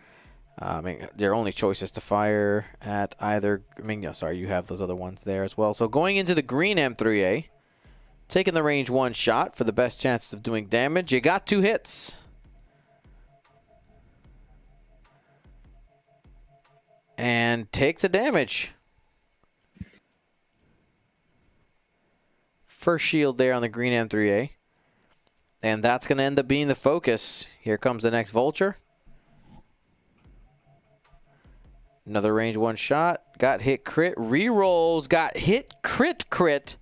I mean, their only choice is to fire at either. I mean, no, sorry, you have those other ones there as well. So going into the green M3A, taking the range 1 shot for the best chances of doing damage. You got 2 hits. And takes a damage. First shield there on the green M3A. And that's going to end up being the focus. Here comes the next Vulture. Another range 1 shot. Got hit crit. Rerolls. Got hit crit.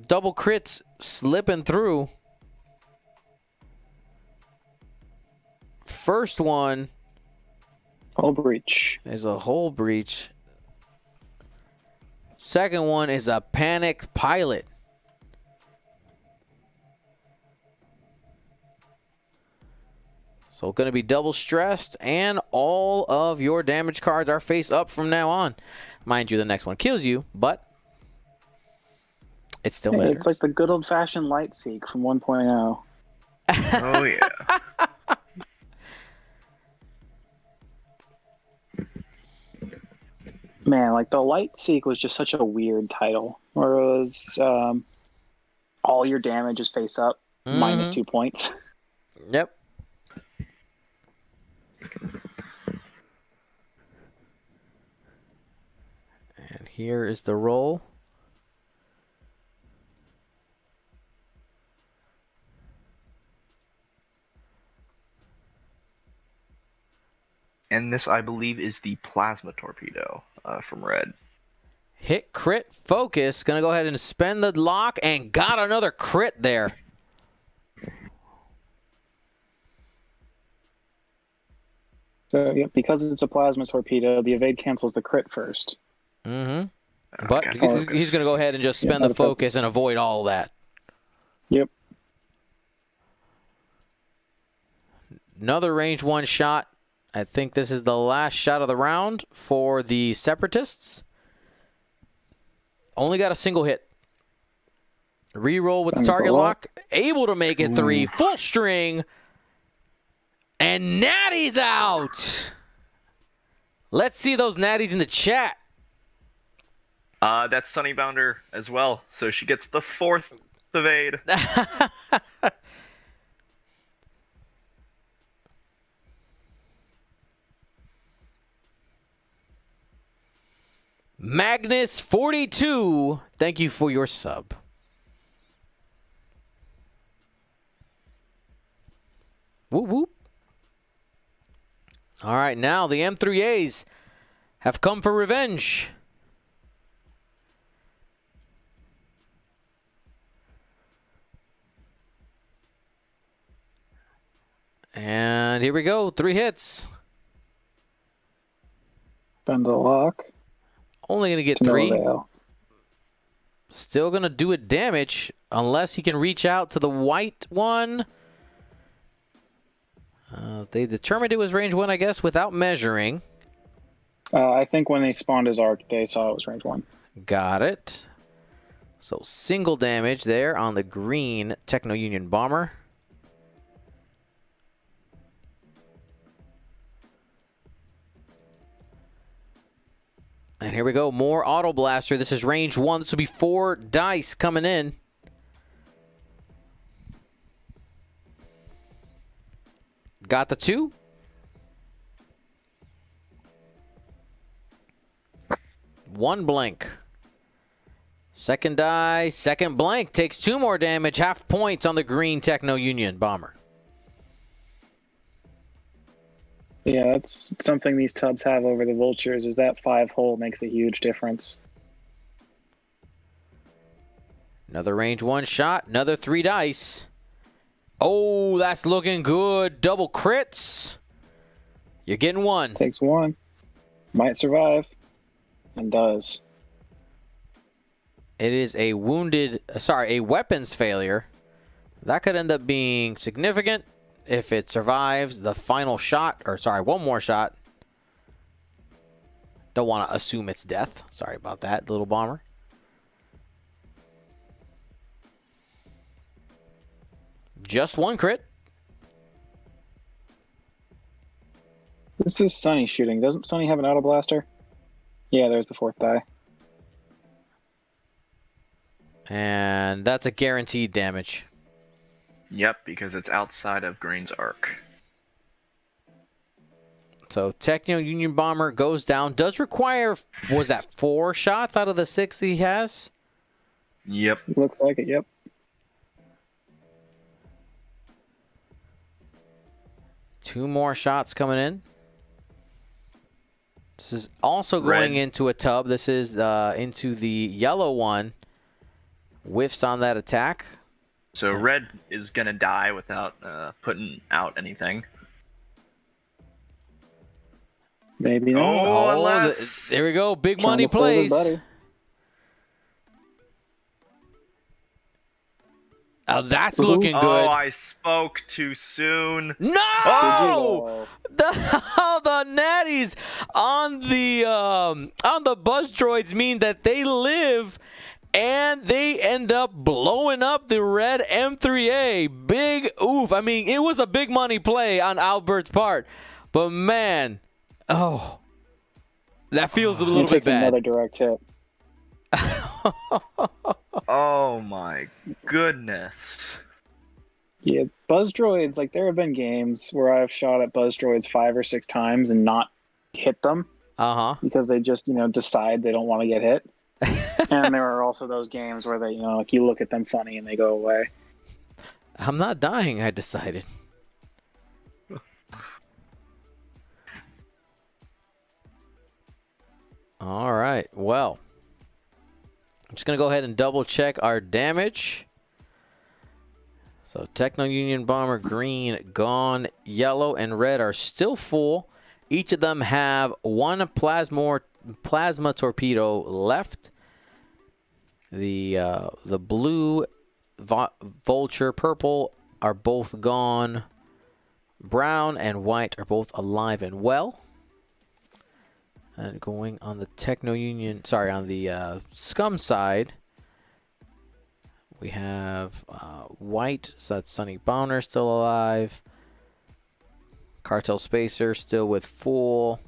Double crits slipping through. First one. Hull breach. Is a hull breach. Second one is a panic pilot. So going to be double stressed, and all of your damage cards are face up from now on. Mind you, the next one kills you, but it still matters. It's like the good old-fashioned light seek from 1.0. Oh, yeah. Man, like the light seek was just such a weird title. Where it was all your damage is face up, minus 2 points. Yep. And here is the roll. And this, I believe, is the plasma torpedo from Red. Hit, crit, focus. Gonna go ahead and spend the lock and got another crit there. So, yeah, because it's a plasma torpedo, the evade cancels the crit first. Mm-hmm. But Okay. he's going to go ahead and just spend the focus and avoid all that. Yep. Another range 1 shot. I think this is the last shot of the round for the Separatists. Only got a single hit. Reroll with the target lock. Able to make it 3. Full string. And Natty's out. Let's see those Natties in the chat. That's Sunny Bounder as well, so she gets the 4th evade. Magnus42, thank you for your sub. Whoop whoop. All right, now the M3As have come for revenge. And here we go, 3 hits. Spend the lock. Only going to get 3. Still going to do it damage unless he can reach out to the white one. They determined it was range 1, I guess, without measuring. I think when they spawned his arc, they saw it was range 1. Got it. So single damage there on the green Techno Union Bomber. And here we go, more Auto Blaster. This is range 1. This will be 4 dice coming in. Got the 2. One blank. Second die, second blank. Takes 2 more damage. Half points on the green Techno Union Bomber. Yeah, that's something these tubs have over the Vultures, is that 5 hole makes a huge difference. Another range 1 shot. Another 3 dice. Oh, that's looking good. Double crits. You're getting 1. Takes 1. Might survive. And does. It is a a weapons failure. That could end up being significant if it survives the final shot, or sorry, 1 more shot. Don't want to assume it's death. Sorry about that, little bomber. Just 1 crit. This is Sunny shooting. Doesn't Sunny have an auto blaster? Yeah, there's the 4th die. And that's a guaranteed damage. Yep, because it's outside of Green's arc. So Techno Union Bomber goes down. Does require, was that 4 shots out of the 6 he has? Yep. Looks like it, yep. Two more shots coming in. This is also going into a tub. This is into the yellow one. Whiffs on that attack. So red is going to die without putting out anything. Maybe not. Oh, unless... There we go. Big money plays. Oh, that's looking good. Oh, I spoke too soon. No! Oh! The natties on the buzz droids mean that they live, and they end up blowing up the red M3A. Big oof. I mean, it was a big money play on Albert's part, but man, oh, that feels a little bit bad. Another direct hit. Oh my goodness. Yeah, buzz droids, like there have been games where I've shot at buzz droids 5 or 6 times and not hit them Uh-huh. because they just, decide they don't want to get hit. And there are also those games where they, like you look at them funny and they go away. I'm not dying, I decided. All right, well. I'm just going to go ahead and double check our damage. So Techno Union Bomber green, gone, yellow, and red are still full. Each of them have one plasma torpedo left. The blue, vulture, purple are both gone. Brown and white are both alive and well. And going on the Techno Union, sorry, on the Scum side, we have white, so that's Sunny Bonner still alive. Cartel Spacer still with full.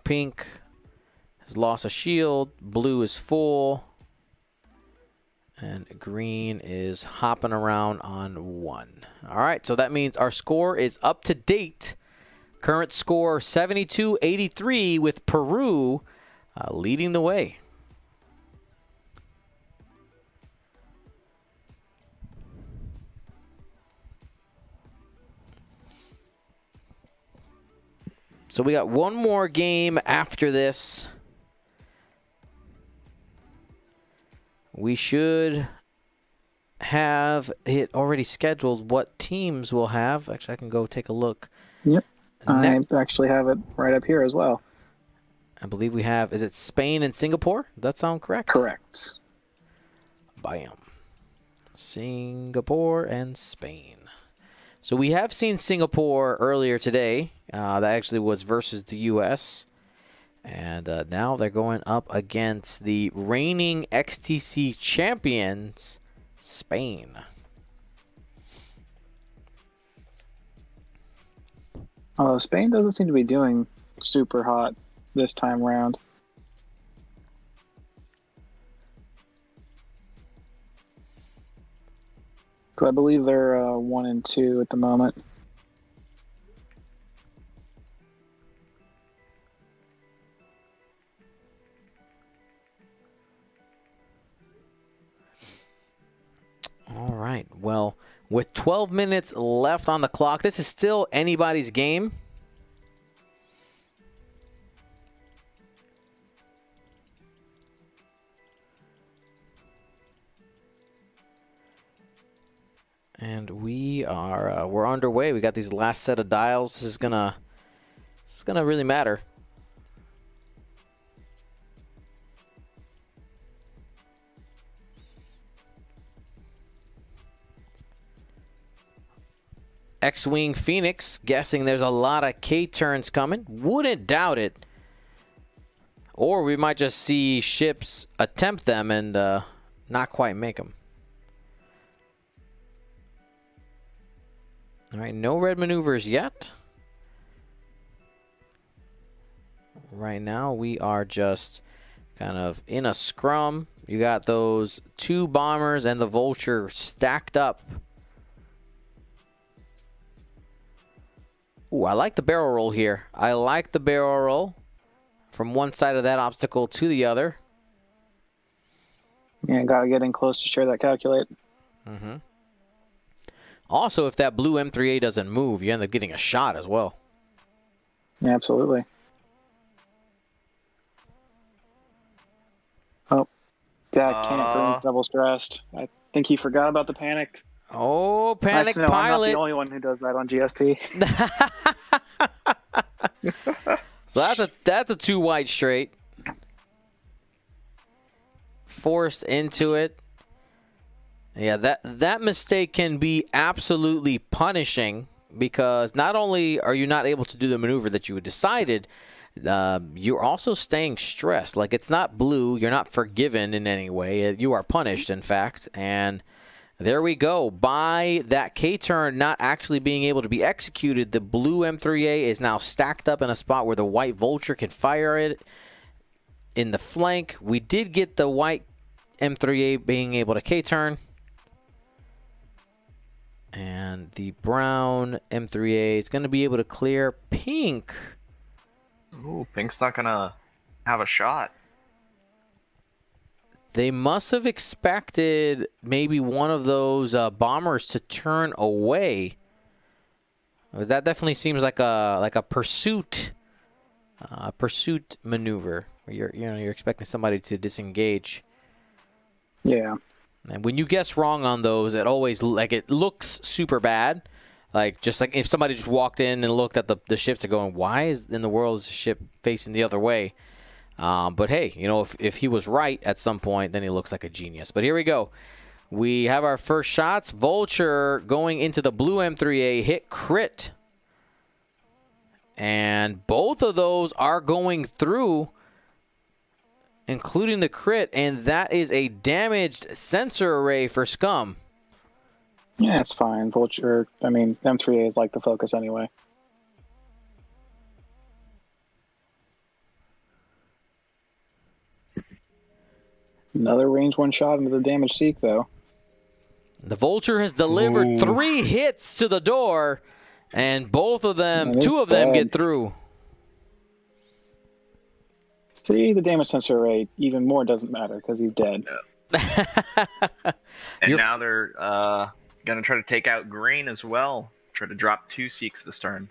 Pink has lost a shield. Blue is full. And green is hopping around on 1. All right, so that means our score is up to date. Current score 72-83 with Peru leading the way. So we got one more game after this. We should have it already scheduled what teams we'll have. Actually, I can go take a look. Yep. I actually have it right up here as well. I believe we have, is it Spain and Singapore? Does that sound correct? Correct. Bam. Singapore and Spain. So we have seen Singapore earlier today. That actually was versus the U.S. And now they're going up against the reigning XTC champions, Spain. Although Spain doesn't seem to be doing super hot this time around. So I believe they're 1 and 2 at the moment. All right. Well, with 12 minutes left on the clock, this is still anybody's game. And we are we're underway. We got these last set of dials. This is gonna really matter. X-Wing Phoenix, guessing there's a lot of K-turns coming. Wouldn't doubt it. Or we might just see ships attempt them and not quite make them. All right, no red maneuvers yet. Right now, we are just kind of in a scrum. You got those 2 bombers and the vulture stacked up. Ooh, I like the barrel roll here. I like the barrel roll from one side of that obstacle to the other. Yeah, gotta get in close to share that calculate. Mm-hmm. Also, if that blue M3A doesn't move, you end up getting a shot as well. Yeah, absolutely. Oh, Dad can't. Green's double stressed. I think he forgot about the panicked. Oh, panic nice to know pilot. I'm not the only one who does that on GSP. So that's a 2 white straight. Forced into it. Yeah, that mistake can be absolutely punishing because not only are you not able to do the maneuver that you had decided, you're also staying stressed. Like, it's not blue. You're not forgiven in any way. You are punished, in fact. And there we go. By that K-turn not actually being able to be executed, the blue M3A is now stacked up in a spot where the white vulture can fire it in the flank. We did get the white M3A being able to K-turn. And the brown M3A is going to be able to clear pink. Ooh, pink's not gonna have a shot. They must have expected maybe one of those bombers to turn away. That definitely seems like a pursuit maneuver. Where you're expecting somebody to disengage. Yeah. And when you guess wrong on those, it always it looks super bad. Just like if somebody just walked in and looked at the ships, they're going, "Why in the world is the ship facing the other way?" But hey, if he was right at some point, then he looks like a genius. But here we go. We have our first shots. Vulture going into the blue M3A hit crit. And both of those are going through, including the crit, and that is a damaged sensor array for Scum. Yeah, it's fine. Vulture, M3A is like the focus anyway. Another range 1 shot into the damage seek, though. The Vulture has delivered 3 hits to the door, and both of them, 2 of them get through. See, the damage sensor array even more doesn't matter because he's dead. And now they're going to try to take out green as well. Try to drop 2 seeks this turn.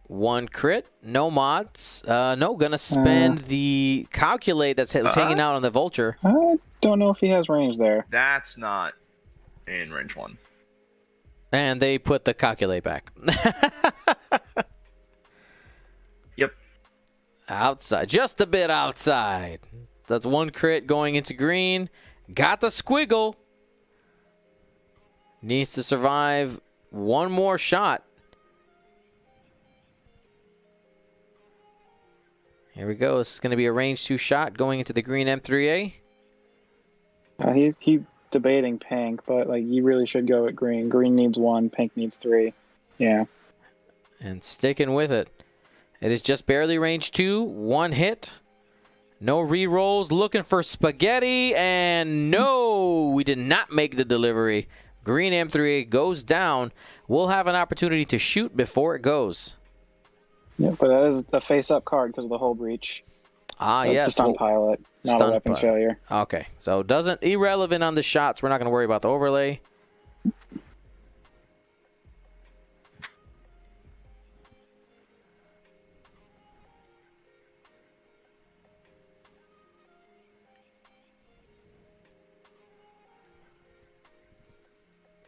1 crit, no mods. No, gonna spend the calculate that's hanging out on the Vulture. I don't know if he has range there. That's not in range 1. And they put the calculate back. Yep. Outside, just a bit outside. That's 1 crit going into green. Got the squiggle. Needs to survive 1 more shot. Here we go. This is going to be a range 2 shot going into the green M3A. He's debating pink, but you really should go at green. Green needs 1, pink needs 3. Yeah. And sticking with it. It is just barely range 2, 1 hit. No re-rolls. Looking for spaghetti, and no, we did not make the delivery. Green M3A goes down. We'll have an opportunity to shoot before it goes. Yeah, but that is a face-up card because of the hull breach. Yes. It's a stun pilot, not a weapons failure. Okay, so irrelevant on the shots. We're not going to worry about the overlay.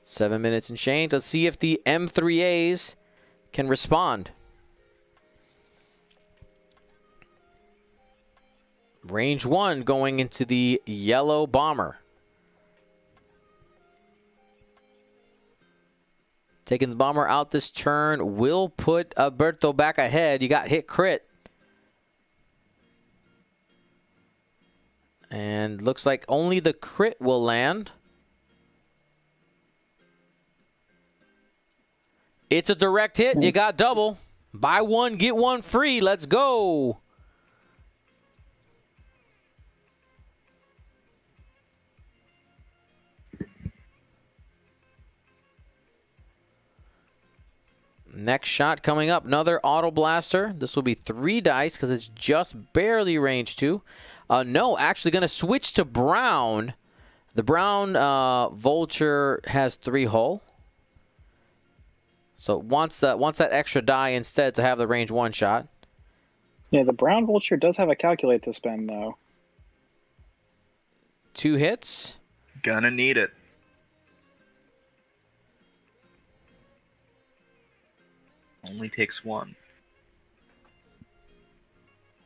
Seven minutes and change. Let's see if the M3As can respond. Range 1 going into the yellow bomber. Taking the bomber out this turn will put Alberto back ahead. You got hit crit. And looks like only the crit will land. It's a direct hit. You got double. Buy 1, get 1 free. Let's go. Next shot coming up, another auto blaster. This will be 3 dice because it's just barely range 2. No, actually going to switch to brown. The brown Vulture has 3 hull. So wants that extra die instead to have the range 1 shot. Yeah, the brown Vulture does have a calculate to spend, though. 2 hits. Gonna need it. Only takes 1.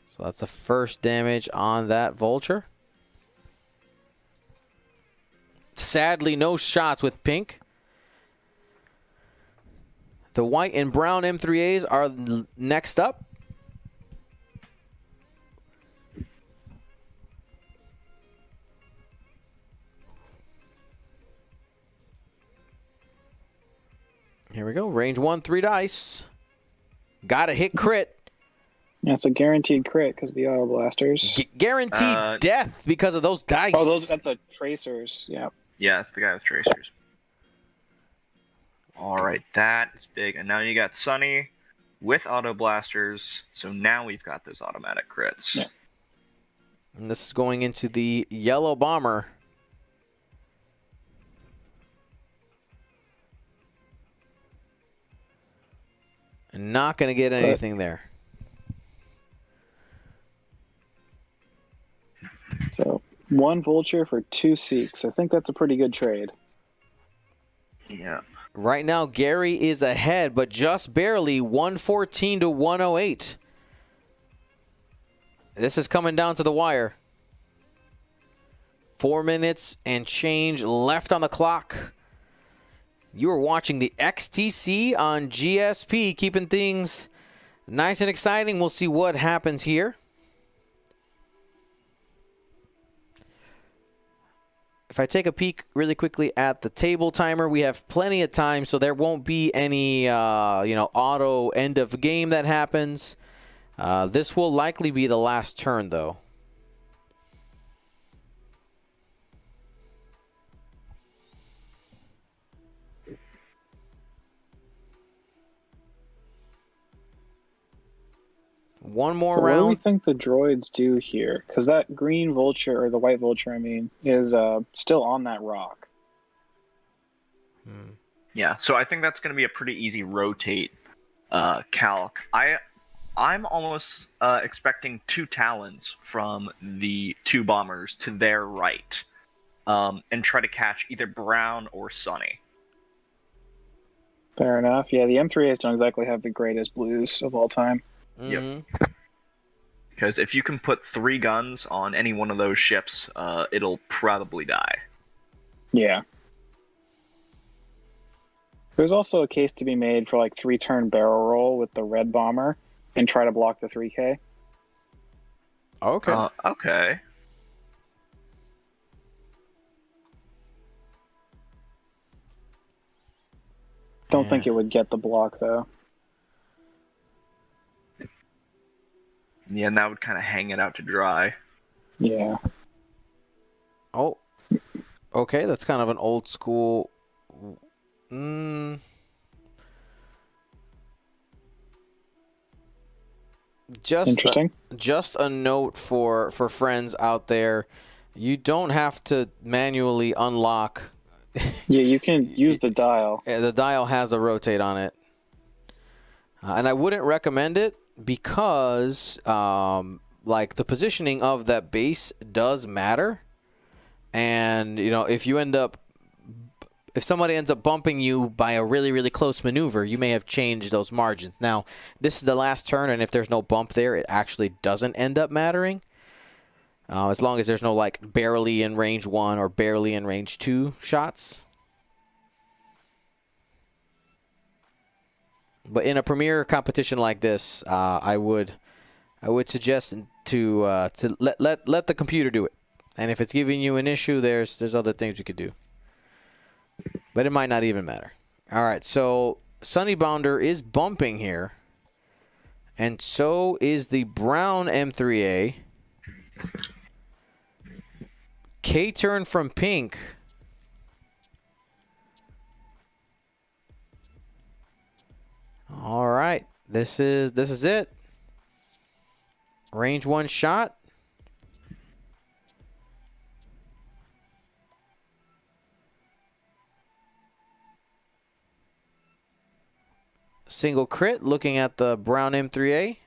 So that's the first damage on that Vulture. Sadly, no shots with pink. The white and brown M3As are next up. Here we go. Range 1, 3 dice. Got a hit crit. Yeah, it's a guaranteed crit because of the auto blasters. Guaranteed death because of those dice. Oh, that's the tracers. Yeah. Yeah, it's the guy with tracers. All right, that is big. And now you got Sunny with auto blasters. So now we've got those automatic crits. Yeah. And this is going into the yellow bomber. Not going to get anything there. So 1 vulture for 2 seeks. I think that's a pretty good trade. Yeah. Right now, Gary is ahead, but just barely, 114 to 108. This is coming down to the wire. 4 minutes and change left on the clock. You are watching the XTC on GSP, keeping things nice and exciting. We'll see what happens here. If I take a peek really quickly at the table timer, we have plenty of time, so there won't be any, auto end of game that happens. This will likely be the last turn, though. One more round. What do we think the droids do here? Because that green vulture, or the white vulture, I mean, is still on that rock. Yeah, so I think that's going to be a pretty easy rotate calc. I'm almost expecting 2 Talons from the 2 bombers to their right, and try to catch either Brown or Sunny. Fair enough. Yeah, the M3As don't exactly have the greatest blues of all time. Yep. Because if you can put 3 guns on any one of those ships, it'll probably die. Yeah. There's also a case to be made for like 3-turn barrel roll with the red bomber and try to block the 3K. Okay. Okay. Don't think it would get the block though. Yeah, and that would kind of hang it out to dry. Yeah. Oh. Okay, that's kind of an old school. Interesting. Just a note for friends out there. You don't have to manually unlock. Yeah, you can use the dial. The dial has a rotate on it. And I wouldn't recommend it because like the positioning of that base does matter. And if somebody ends up bumping you by a really, really close maneuver, you may have changed those margins. Now, this is the last turn, and if there's no bump there, it actually doesn't end up mattering. As long as there's no, like, barely in range 1 or barely in range 2 shots. But in a premier competition like this, I would suggest to let the computer do it. And if it's giving you an issue, there's other things you could do. But it might not even matter. All right, so Sunny Bounder is bumping here. And so is the brown M3A. K-turn from pink. All right, this is it. Range 1 shot. Single crit, looking at the brown M3A.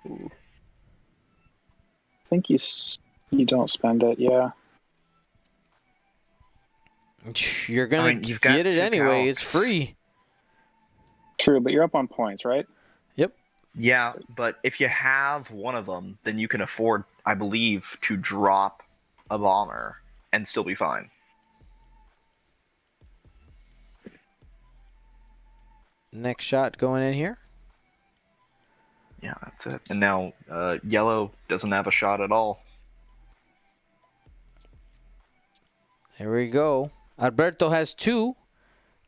I think you don't spend it, yeah. You're going to get it anyway. calcs. It's free. True, but you're up on points, right? Yep. Yeah, but if you have one of them, then you can afford, I believe, to drop a bomber and still be fine. Next shot going in here. Yeah, that's it. And now yellow doesn't have a shot at all. Here we go. Alberto has 2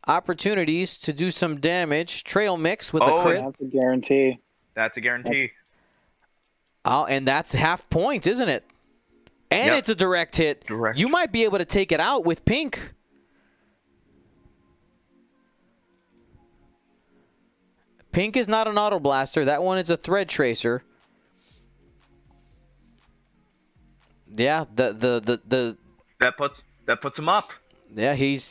opportunities to do some damage. Trail mix with the crit. That's a guarantee. That's a guarantee. Oh, and that's half points, isn't it? And Yep. it's a direct hit. Direct. You might be able to take it out with pink. Pink is not an auto blaster. That one is a thread tracer. Yeah, That puts him up. yeah, he's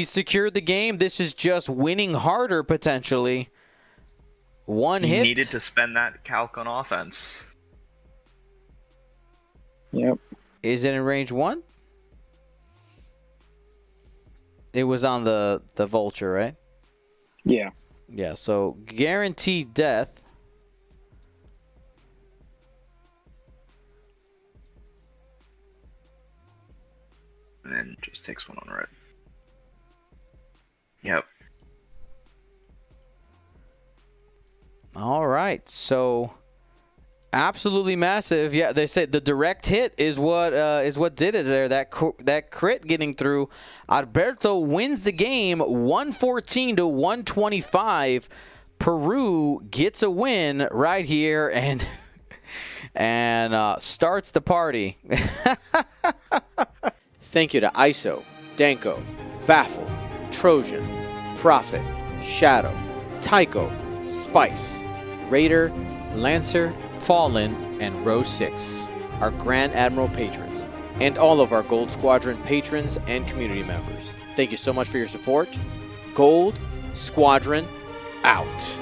secured the game. This is just winning harder potentially. One He hit. needed to spend that calc on offense. Yep. Is it in range 1? It was on the vulture, right? Yeah. Yeah, so guaranteed death. And then just takes one on red. Yep. All right, so absolutely massive. Yeah, they say the direct hit is what did it there. That crit getting through. Alberto wins the game, 114 to 125. Peru gets a win right here and starts the party. Thank you to ISO, Danko, Baffle, Trojan, Prophet, Shadow, Tycho, Spice, Raider, Lancer, Fallen, and Row 6, our Grand Admiral patrons, and all of our Gold Squadron patrons and community members. Thank you so much for your support. Gold Squadron out.